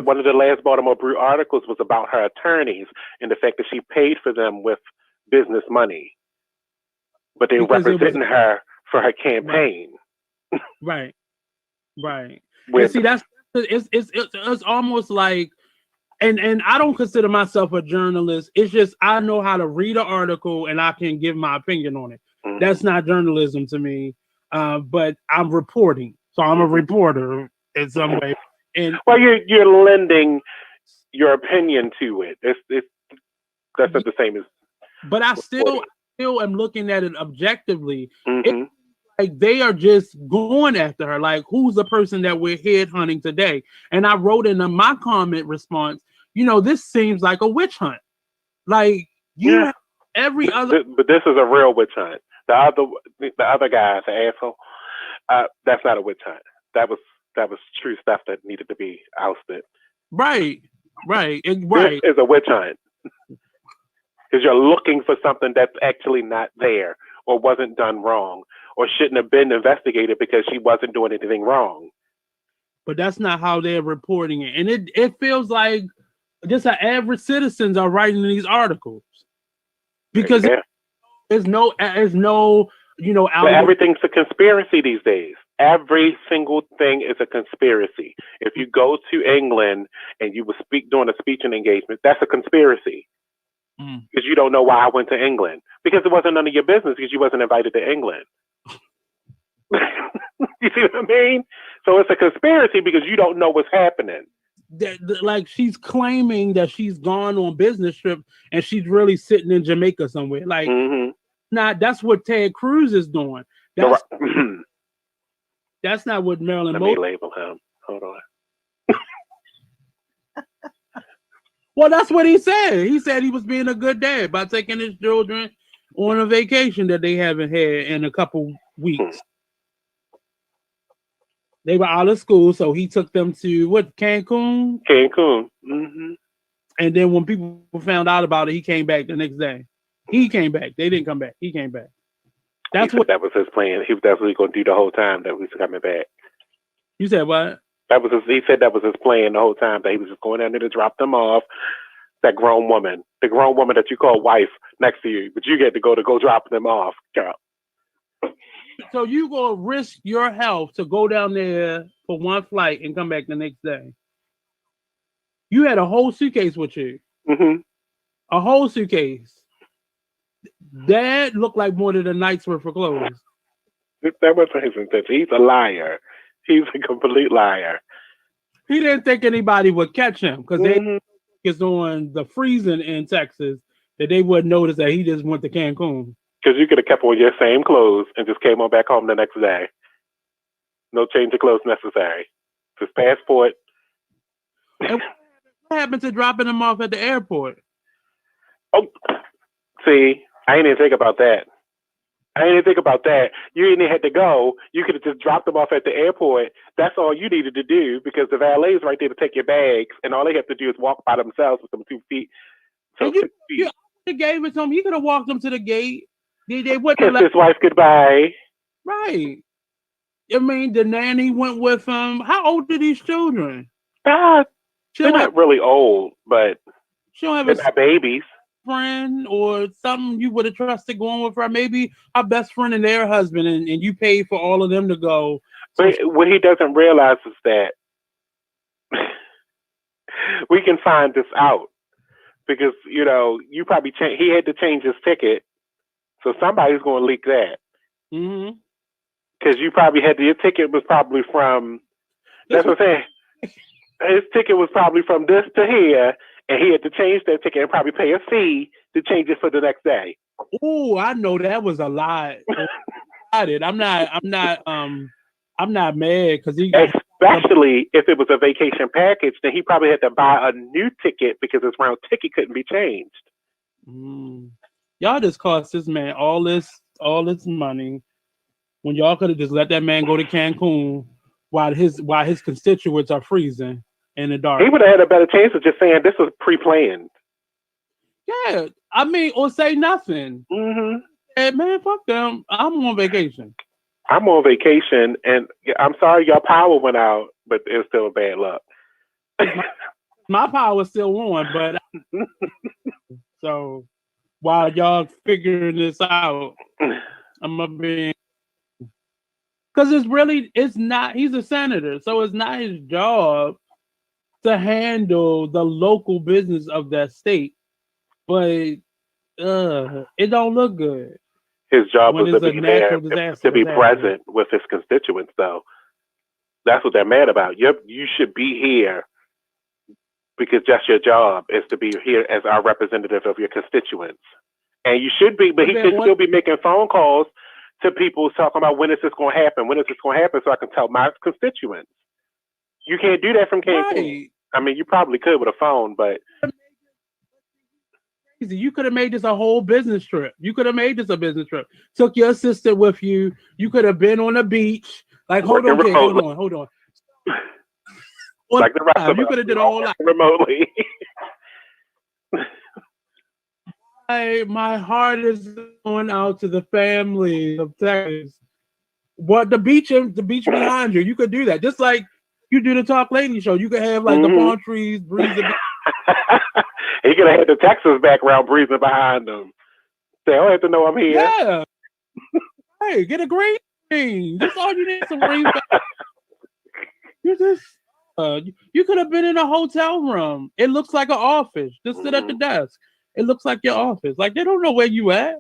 Speaker 2: One of the last Baltimore Brew articles was about her attorneys and the fact that she paid for them with business money, but they were representing her for her campaign.
Speaker 1: Right. And see, it's almost like, and I don't consider myself a journalist. It's just I know how to read an article and I can give my opinion on it. That's not journalism to me. but I'm reporting, so I'm a reporter in some way. And
Speaker 2: well, you're lending your opinion to it. It's that's not the same as.
Speaker 1: But I
Speaker 2: reporting.
Speaker 1: still am looking at it objectively.
Speaker 2: Mm-hmm.
Speaker 1: It's like they are just going after her. Like, who's the person that we're headhunting today? And I wrote in my comment response, this seems like a witch hunt. Like you have every other.
Speaker 2: But this is a real witch hunt. The other guy, the asshole. That's not a witch hunt. That was true stuff that needed to be ousted.
Speaker 1: Right.
Speaker 2: This is a witch hunt because you're looking for something that's actually not there or wasn't done wrong or shouldn't have been investigated because she wasn't doing anything wrong.
Speaker 1: But that's not how they're reporting it, and it feels like just an average citizens are writing these articles because there's no
Speaker 2: But everything's a conspiracy these days. Every single thing is a conspiracy. If you go to England and you were doing a speaking engagement, that's a conspiracy. Because you don't know why I went to England. Because it wasn't none of your business because you wasn't invited to England. You see what I mean? So it's a conspiracy because you don't know what's happening.
Speaker 1: Like she's claiming that she's gone on business trip and she's really sitting in Jamaica somewhere. Like, that's what Ted Cruz is doing. That's not what Marilyn
Speaker 2: Let me label him. Hold on.
Speaker 1: Well, that's what he said. He said he was being a good dad by taking his children on a vacation that they haven't had in a couple weeks. They were out of school, so he took them to Cancun?
Speaker 2: Cancun. Mm-hmm.
Speaker 1: And then when people found out about it, he came back the next day. He came back. They didn't come back. He came back.
Speaker 2: That was his plan. That's what he was going to do the whole time that we was coming back.
Speaker 1: You said what?
Speaker 2: He said that was his plan the whole time, that he was just going down there to drop them off. That grown woman that you call wife next to you, but you get to go drop them off, girl.
Speaker 1: So you gonna risk your health to go down there for one flight and come back the next day? You had a whole suitcase with you.
Speaker 2: Mm-hmm.
Speaker 1: A whole suitcase. That looked like more than a night's worth of clothes.
Speaker 2: That wasn't his intention. He's a liar. He's a complete liar.
Speaker 1: He didn't think anybody would catch him because they is on the freezing in Texas that they wouldn't notice that he just went to Cancun.
Speaker 2: Because you could have kept on your same clothes and just came on back home the next day. No change of clothes necessary. Just passport.
Speaker 1: And what happened to dropping him off at the airport?
Speaker 2: Oh, see, I didn't even think about that. You didn't have to go. You could have just dropped them off at the airport. That's all you needed to do because the valet is right there to take your bags, and all they have to do is walk by themselves with them 2 feet. So
Speaker 1: you gave it to him. He could have walked them to the gate. They wouldn't
Speaker 2: kiss his wife goodbye.
Speaker 1: Right. I mean, the nanny went with him. How old are these children?
Speaker 2: They're not really old, but
Speaker 1: they're
Speaker 2: not babies.
Speaker 1: Friend or something you would have trusted going with her, maybe her best friend and their husband, and you paid for all of them to go.
Speaker 2: But what he doesn't realize is that we can find this out because you probably he had to change his ticket, so somebody's going to leak that.
Speaker 1: Mm-hmm.
Speaker 2: Because you probably your ticket was probably from. That's what I'm saying. His ticket was probably from this to here. And he had to change that ticket and probably pay a fee to change it for the next day.
Speaker 1: Oh, I know that was a lot. I'm not mad because
Speaker 2: especially if it was a vacation package, then he probably had to buy a new ticket because his round ticket couldn't be changed.
Speaker 1: Y'all just cost this man all this money when y'all could have just let that man go to Cancun while his constituents are freezing in the dark.
Speaker 2: He would have had a better chance of just saying this was pre-planned.
Speaker 1: Yeah, I mean, or say nothing.
Speaker 2: Mm-hmm.
Speaker 1: Hey, man, fuck them. I'm on vacation.
Speaker 2: And I'm sorry your power went out, but it's still bad luck.
Speaker 1: My power's still on, but so while y'all figuring this out, I'm gonna be because it's not. He's a senator, so it's not his job to handle the local business of that state, but it don't look good.
Speaker 2: His job
Speaker 1: when
Speaker 2: was to
Speaker 1: it's a
Speaker 2: be there,
Speaker 1: natural disaster.
Speaker 2: to be present with his constituents, though. That's what they're mad about. You should be here because that's your job, is to be here as our representative of your constituents. And you should be, but he should still be making phone calls to people talking about when is this going to happen? When is this going to happen? So I can tell my constituents. You can't do that from Cancun.
Speaker 1: Right.
Speaker 2: I mean, you probably could with a phone, but
Speaker 1: you could have made this a whole business trip. You could have made this a business trip. Took your assistant with you. You could have been on the beach. Like, hold on.
Speaker 2: Like the rest of us,
Speaker 1: you could have did a whole lot
Speaker 2: remotely.
Speaker 1: My heart is going out to the family of Texas. What the beach behind you? You could do that, just like you do the Talk Lady show. You could have like the palm trees breezing.
Speaker 2: He could have had the Texas background breezing behind him. They don't have to know I'm here.
Speaker 1: Yeah. Hey, get a green screen. That's all you need. Some green. You just. You could have been in a hotel room. It looks like an office. Just sit at the desk. It looks like your office. Like, they don't know where you at.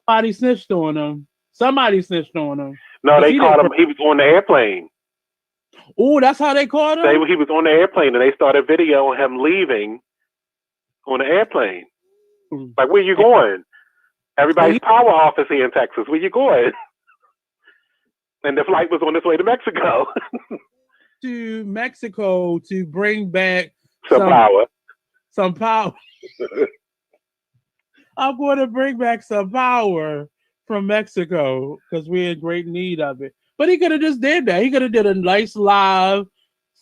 Speaker 1: Somebody snitched on him.
Speaker 2: No, they caught him. He was on the airplane.
Speaker 1: Oh, that's how they caught him?
Speaker 2: He was on the airplane, and they started video of him leaving on the airplane. Like, where you going? Everybody's power office here in Texas. Where you going? And the flight was on its way to Mexico.
Speaker 1: To Mexico to bring back
Speaker 2: some power.
Speaker 1: I'm going to bring back some power from Mexico because we're in great need of it. But he could have just did that. He could have did a nice live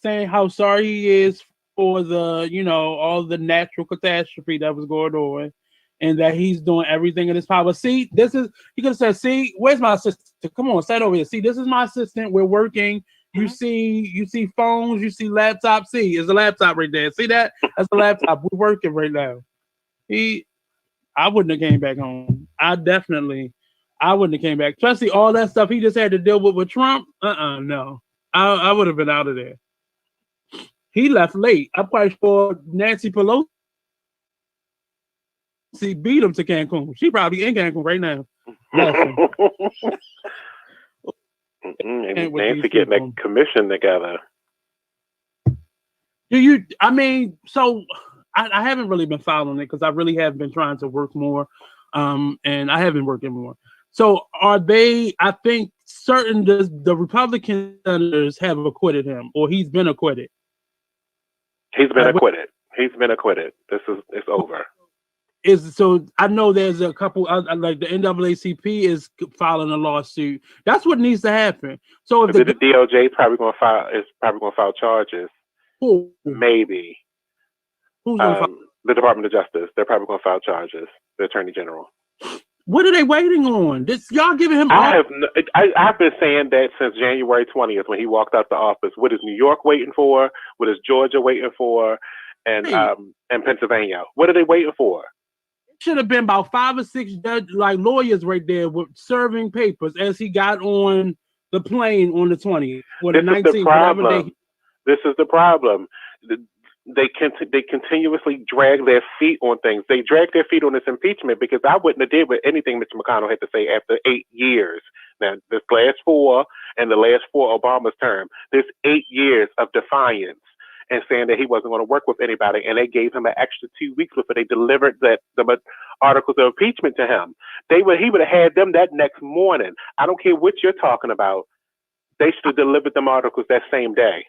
Speaker 1: saying how sorry he is for the, all the natural catastrophe that was going on, and that he's doing everything in his power. See, he could have said, see, where's my assistant? Come on, sit over here. See, this is my assistant. We're working. You see phones, you see laptops. See, it's a laptop right there. See that? That's a laptop. We're working right now. I wouldn't have came back home. I wouldn't have came back. Especially all that stuff he just had to deal with Trump. No. I would have been out of there. He left late. I'm quite sure Nancy Pelosi beat him to Cancun. She probably in Cancun right now.
Speaker 2: And Nancy getting that commission together.
Speaker 1: So I haven't really been following it because I really have been trying to work more, and I have been working more. So are they? I think the Republican senators have acquitted him, or he's been acquitted.
Speaker 2: He's been acquitted. It's over.
Speaker 1: So I know there's a couple like the NAACP is filing a lawsuit. That's what needs to happen. So if
Speaker 2: the DOJ is probably going to file charges.
Speaker 1: Who?
Speaker 2: Maybe.
Speaker 1: Who's going to file?
Speaker 2: The Department of Justice. They're probably going to file charges. The Attorney General.
Speaker 1: What are they waiting on? Y'all giving him?
Speaker 2: I've been saying that since January 20th when he walked out the office. What is New York waiting for? What is Georgia waiting for? And Pennsylvania. What are they waiting for?
Speaker 1: Should have been about 5 or 6 lawyers right there with serving papers as he got on the plane on the 20th or the 19th.
Speaker 2: This is the problem. They continuously drag their feet on things. They drag their feet on this impeachment because I wouldn't have did with anything Mr. McConnell had to say after 8 years. Now, this last 4 and the last 4 Obama's term, there's 8 years of defiance and saying that he wasn't going to work with anybody, and they gave him an extra 2 weeks before they delivered the articles of impeachment to him. He would have had them that next morning. I don't care what you're talking about. They should have delivered them articles that same day.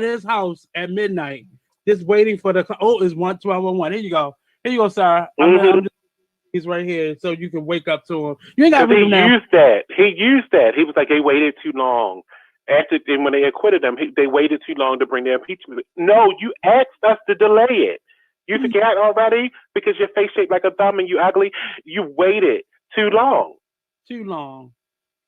Speaker 1: At his house at midnight, just waiting for it's 11211. Here you go, sir. He's right here, so you can wake up to him. You ain't got to
Speaker 2: used that. He used that. He was like, they waited too long. When they acquitted him, they waited too long to bring their impeachment. No, you asked us to delay it. You forgot already because your face shaped like a thumb and you ugly. You waited too long.
Speaker 1: Too long.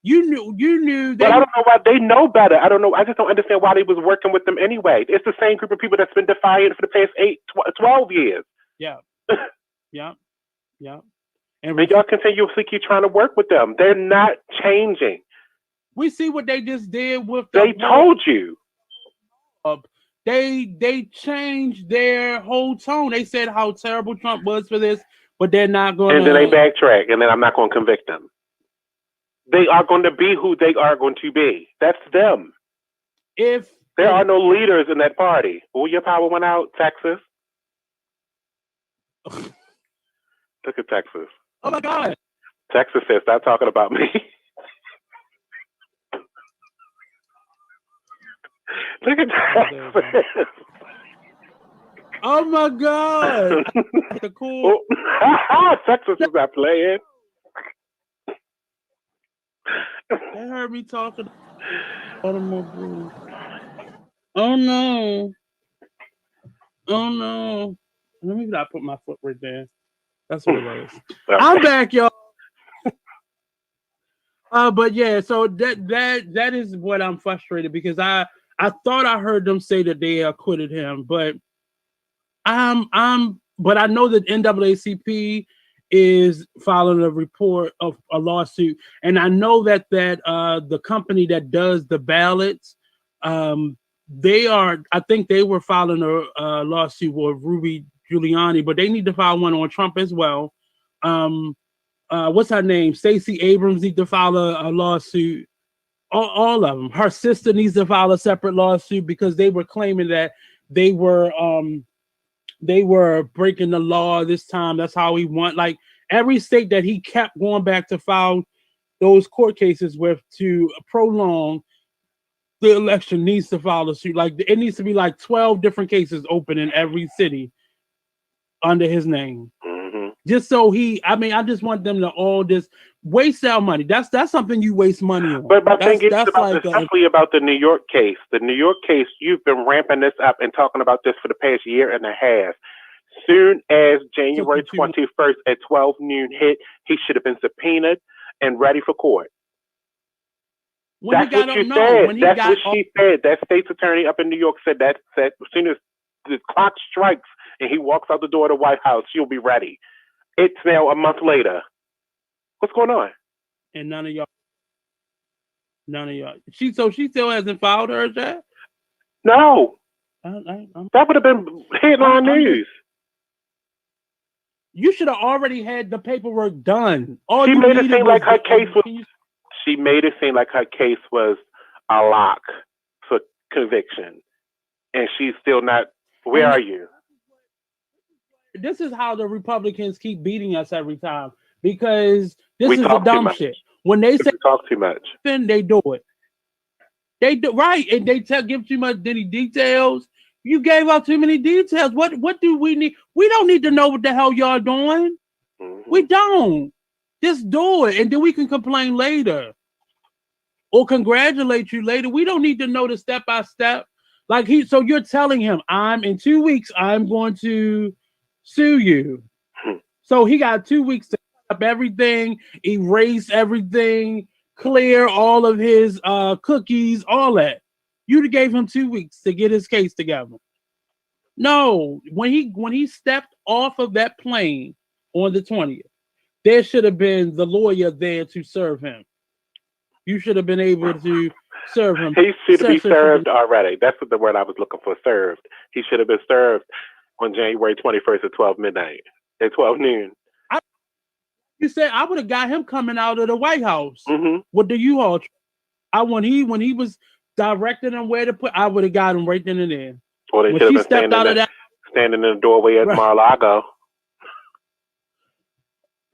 Speaker 1: You knew.
Speaker 2: But I don't know why they know better. I don't know. I just don't understand why they was working with them anyway. It's the same group of people that's been defiant for the past 12 years.
Speaker 1: Yeah. Yeah.
Speaker 2: And y'all continuously keep trying to work with them. They're not changing.
Speaker 1: We see what they just did with.
Speaker 2: They told you.
Speaker 1: They changed their whole tone. They said how terrible Trump was for this, but they're not going
Speaker 2: and then they backtrack, and then I'm not going to convict them. They are going to be who they are going to be. That's them.
Speaker 1: If
Speaker 2: there are no leaders in that party. Oh, your power went out, Texas. Look at Texas.
Speaker 1: Oh my God.
Speaker 2: Texas says, stop talking about me. Look at Texas.
Speaker 1: Oh my God. The cool.
Speaker 2: Oh, Texas is not playing.
Speaker 1: They heard me talking. Oh no. Oh no. Let me not put my foot right there. That's what it was. Okay. I'm back, y'all. But yeah, so that is what I'm frustrated because I thought I heard them say that they acquitted him, but but I know that NAACP is filing a report of a lawsuit, and I know that the company that does the ballots, I think they were filing a lawsuit with Rudy Giuliani, but they need to file one on Trump as well. What's her name? Stacey Abrams needs to file a lawsuit. All of them. Her sister needs to file a separate lawsuit because they were claiming that they were breaking the law this time. That's how he won. Like every state that he kept going back to file those court cases with to prolong the election needs to file a suit. Like it needs to be like 12 different cases open in every city under his name.
Speaker 2: Mm-hmm.
Speaker 1: Just so I just want them to all just waste our money. That's something you waste money on.
Speaker 2: But my thing is especially about the New York case. The New York case, you've been ramping this up and talking about this for the past year and a half. Soon as January 21st at 12 noon hit, he should have been subpoenaed and ready for court. That's what you said. That's what she said. That state's attorney up in New York said that as soon as the clock strikes and he walks out the door of the White House, she'll be ready. It's now a month later. What's going on?
Speaker 1: And none of y'all. She still hasn't filed hers yet?
Speaker 2: No. That would have been headline news.
Speaker 1: You should have already had the paperwork done.
Speaker 2: She made it seem like her case was. She made it seem like her case was a lock for conviction, and she's still not. Where are you?
Speaker 1: This is how the Republicans keep beating us every time because this is the dumb shit. When they say
Speaker 2: talk too much,
Speaker 1: then they do it. They do right, and they give too much details. You gave out too many details. What do we need? We don't need to know what the hell y'all doing. Mm-hmm. We don't. Just do it, and then we can complain later or congratulate you later. We don't need to know the step by step. Like so you're telling him, in 2 weeks, I'm going to sue you. So he got 2 weeks to up everything, erase everything, clear all of his cookies, all that. You gave him 2 weeks to get his case together. No, when he stepped off of that plane on the 20th, there should have been the lawyer there to serve him. You should have been able to serve him.
Speaker 2: He should be served already. That's the word I was looking for, served. He should have been served on January 21st at 12 noon.
Speaker 1: You said I would have got him coming out of the White House.
Speaker 2: Mm-hmm.
Speaker 1: What do you all? When he was directing him where to put, I would have got him right then and there.
Speaker 2: Or they should have been standing in the doorway at Mar-a-Lago.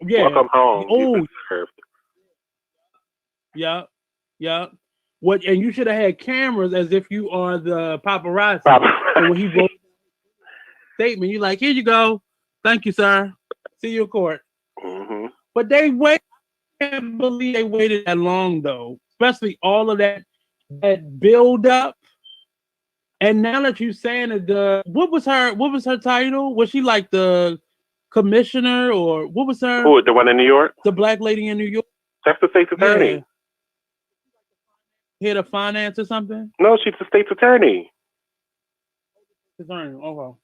Speaker 1: Yeah.
Speaker 2: Welcome home.
Speaker 1: Oh. Yeah. What? And you should have had cameras as if you are the paparazzi. So when he wrote statement, you're like, here you go. Thank you, sir. See you in court.
Speaker 2: Mm-hmm.
Speaker 1: But they waited. I can't believe they waited that long, though. Especially all of that build up. And now that you're saying that what was her title? Was she like the commissioner or what was her?
Speaker 2: Who, the one in New York?
Speaker 1: The black lady in New York?
Speaker 2: That's the state's attorney.
Speaker 1: Yeah. Head of finance or something?
Speaker 2: No, she's the state's attorney.
Speaker 1: Oh,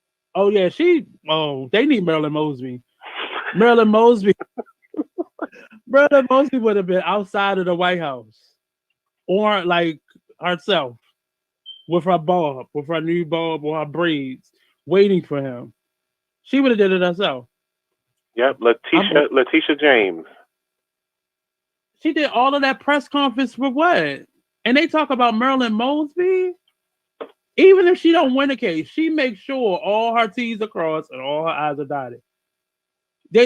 Speaker 1: yeah, they need Marilyn Mosby. Marilyn Mosby would have been outside of the White House. Or like herself. With her new bob or her braids, waiting for him. She would have did it herself.
Speaker 2: Yep, Letitia James.
Speaker 1: She did all of that press conference for what? And they talk about Marilyn Mosby. Even if she don't win a case, she makes sure all her T's are crossed and all her I's are dotted.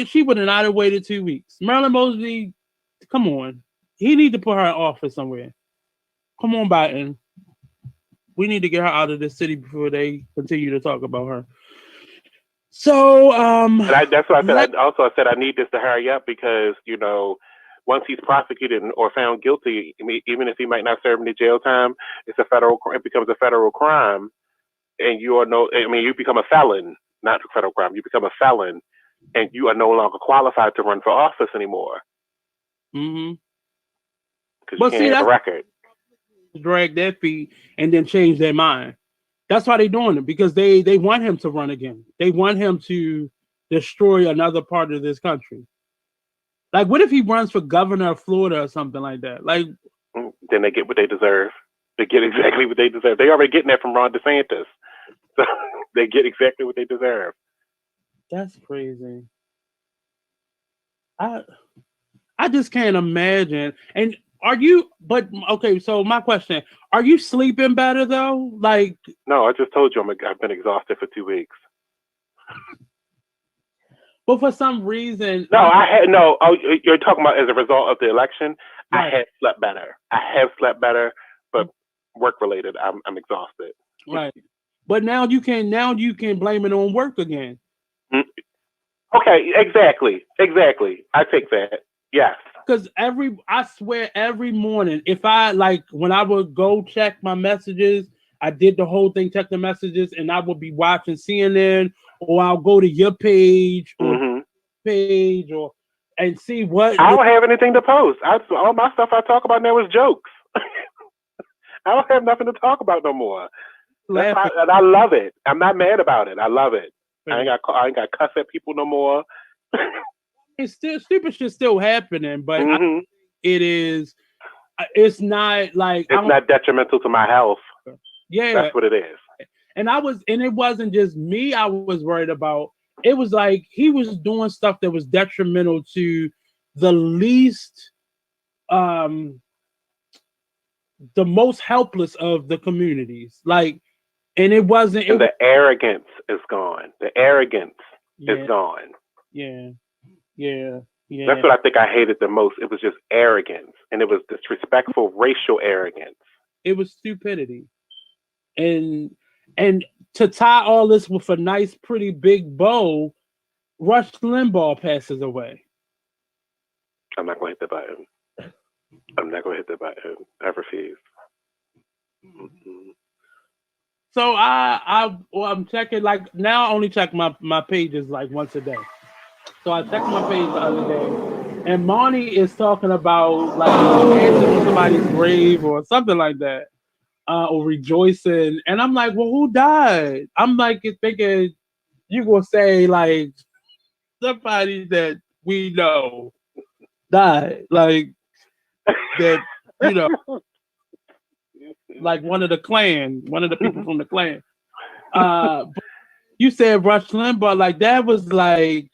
Speaker 1: She would have not have waited 2 weeks. Marilyn Mosby, come on. He need to put her in office somewhere. Come on, Biden. We need to get her out of this city before they continue to talk about her. So,
Speaker 2: that's what I said. I said I need this to hurry up because, once he's prosecuted or found guilty, even if he might not serve any jail time, it becomes a federal crime, and you become a felon, not a federal crime. You become a felon, and you are no longer qualified to run for office anymore.
Speaker 1: Mm-hmm.
Speaker 2: Because you can't have a record.
Speaker 1: Drag their feet and then change their mind. That's why they're doing it, because they want him to run again. They want him to destroy another part of this country. Like, what if he runs for governor of Florida or something like that? Like,
Speaker 2: then they get what they deserve. They get exactly what they deserve. They already getting that from Ron DeSantis, so they get exactly what they deserve.
Speaker 1: That's crazy. I just can't imagine. And okay, so my question, are you sleeping better though? Like,
Speaker 2: no, I just told you I've been exhausted for 2 weeks.
Speaker 1: But for some reason,
Speaker 2: no. Oh, you're talking about as a result of the election. Right. I have slept better, but work related, I'm exhausted.
Speaker 1: Right. But now you can blame it on work again.
Speaker 2: Okay, exactly. I take that. Yes.
Speaker 1: Because I swear every morning, if when I would go check my messages, I did the whole thing, check the messages, and I would be watching CNN, or I'll go to your page or and see what.
Speaker 2: I don't have anything to post. All my stuff I talk about now is jokes. I don't have nothing to talk about no more. And I love it. I'm not mad about it. I love it. I ain't got cuss at people no more.
Speaker 1: It's still stupid shit still happening, but it's not like
Speaker 2: it's not detrimental to my health.
Speaker 1: Yeah,
Speaker 2: that's what it is.
Speaker 1: And it wasn't just me I was worried about. It was like he was doing stuff that was detrimental to the least, the most helpless of the communities. Like, and it wasn't.
Speaker 2: The arrogance is gone. The arrogance is gone.
Speaker 1: Yeah.
Speaker 2: That's what I think I hated the most. It was just arrogance, and it was disrespectful racial arrogance.
Speaker 1: It was stupidity, and to tie all this with a nice, pretty big bow, Rush Limbaugh passes away.
Speaker 2: I'm not going to hit the button. I refuse. Mm-hmm.
Speaker 1: So I'm checking, like, now I only check my pages like once a day. So I checked my page the other day, and Marnie is talking about like dancing on somebody's grave or something like that, or rejoicing. And I'm like, well, who died? I'm like thinking you gonna say like somebody that we know died, like that, like one of the people from the Klan. But you said Rush Limbaugh, like that was like.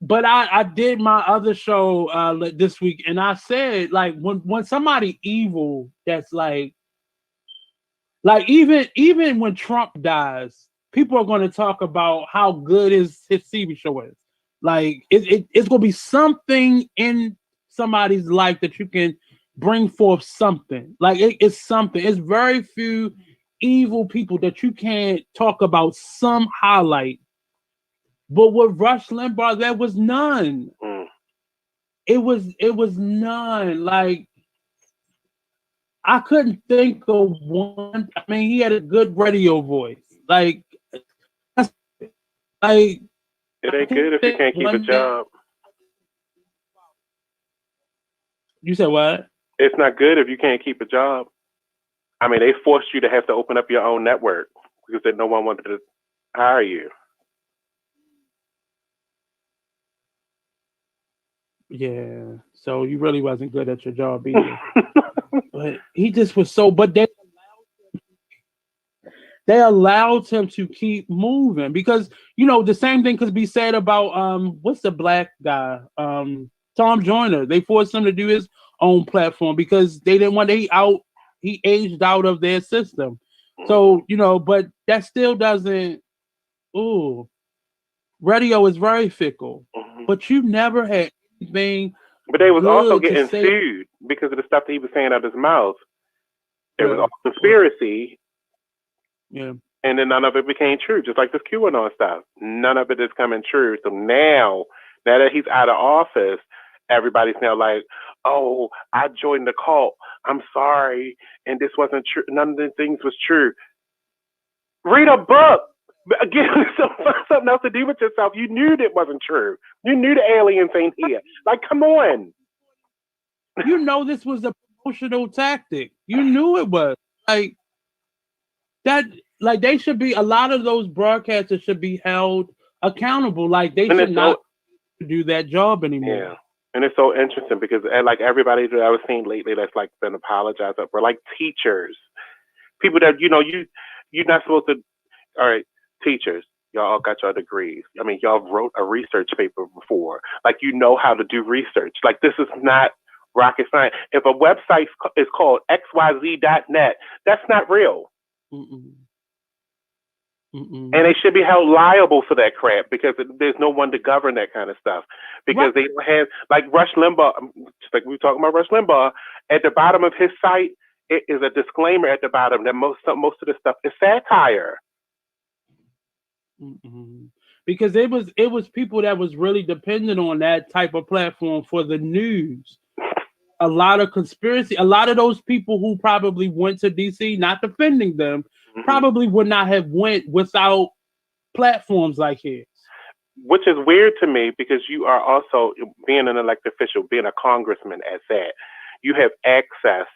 Speaker 1: But I did my other show this week, and I said, like, when somebody evil that's like even when Trump dies, people are going to talk about how good his TV show is. Like it's going to be something in somebody's life that you can bring forth something. Like it's something. It's very few evil people that you can't talk about some highlight. But with Rush Limbaugh, there was none. It was none. Like I couldn't think of one. I mean, he had a good radio voice. Like
Speaker 2: it ain't good if you can't keep a job.
Speaker 1: You said what?
Speaker 2: It's not good if you can't keep a job. I mean, they forced you to have to open up your own network because no one wanted to hire you.
Speaker 1: Yeah, so you really wasn't good at your job either. But he just was so. But they allowed him to keep moving because the same thing could be said about what's the black guy Tom Joyner. They forced him to do his own platform because they didn't want he aged out of their system. So but that still doesn't. Ooh, radio is very fickle, but you never had anything.
Speaker 2: But they was also getting sued because of the stuff that he was saying out of his mouth. It was all conspiracy.
Speaker 1: Yeah.
Speaker 2: And then none of it became true, just like this QAnon stuff. None of it is coming true. So now that he's out of office, everybody's now like, oh, I joined the cult. I'm sorry. And this wasn't true. None of the things was true. Read a book. Get something else to do with yourself. You knew that wasn't true. You knew the aliens ain't here. Like, come on.
Speaker 1: This was a promotional tactic. You knew it was. Like that. Like they should be. A lot of those broadcasters should be held accountable. Like they should not do that job anymore. Yeah.
Speaker 2: And it's so interesting because like everybody that I was seeing lately that's like been apologizing for, like teachers, people that you're not supposed to. All right, teachers, y'all all got your degrees. I mean, y'all wrote a research paper before. Like how to do research. Like this is not rocket science. If a website is called xyz.net, that's not real. And they should be held liable for that crap because there's no one to govern that kind of stuff. Because they don't have, like Rush Limbaugh, just like we were talking about Rush Limbaugh, at the bottom of his site, it is a disclaimer at the bottom that most of the stuff is satire.
Speaker 1: Because it was people that was really dependent on that type of platform for the news. A lot of conspiracy, a lot of those people who probably went to DC, not defending them, probably would not have went without platforms like his.
Speaker 2: Which is weird to me because you are also, being an elected official, being a congressman as that, you have access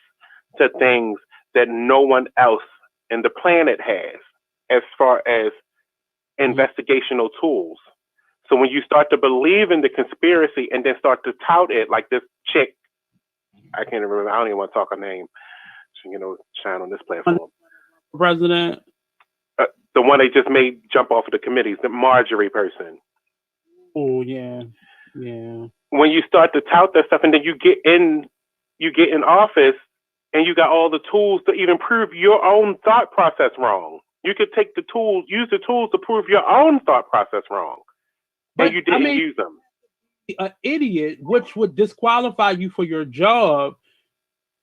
Speaker 2: to things that no one else in the planet has as far as investigational tools. So when you start to believe in the conspiracy and then start to tout it, like this chick, I can't remember, I don't even want to talk her name, shine on this platform.
Speaker 1: President?
Speaker 2: The one they just made jump off of the committees, the Marjorie person.
Speaker 1: Oh, yeah. Yeah.
Speaker 2: When you start to tout that stuff and then you get in office and you got all the tools to even prove your own thought process wrong. You could use the tools to prove your own thought process wrong. But you didn't use them.
Speaker 1: An idiot, which would disqualify you for your job,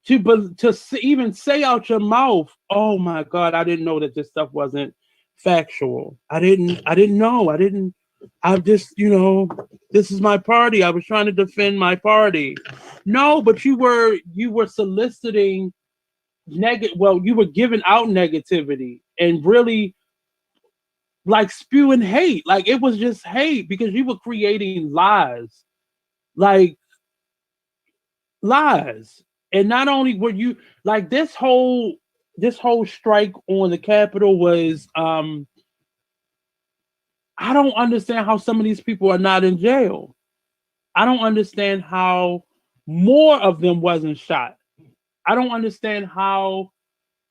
Speaker 1: to even say out your mouth, "Oh my God, I didn't know that this stuff wasn't factual. I didn't know. I just, this is my party. I was trying to defend my party." No, but you were soliciting you were giving out negativity and really like spewing hate. Like it was just hate because you were creating lies. Like lies. And not only were you like this whole strike on the Capitol was I don't understand how some of these people are not in jail. I don't understand how more of them wasn't shot. I don't understand how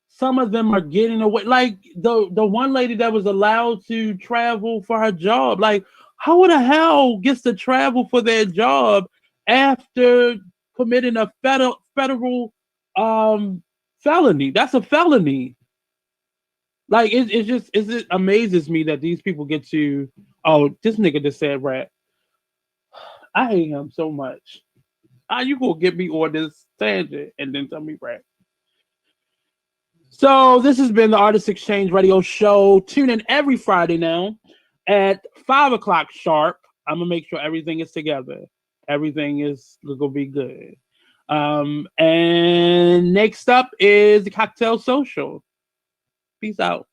Speaker 1: some of them are getting away. Like the one lady that was allowed to travel for her job. Like how the hell gets to travel for their job after committing a federal felony? That's a felony. Like it amazes me that these people get to, oh, this nigga just said rap. I hate him so much. How you gonna get me on this tangent and then tell me rap? So this has been the Artist Exchange Radio Show. Tune in every Friday now at 5:00 sharp. I'm gonna make sure everything is together. Everything is gonna be good. And next up is the Cocktail Social. Peace out.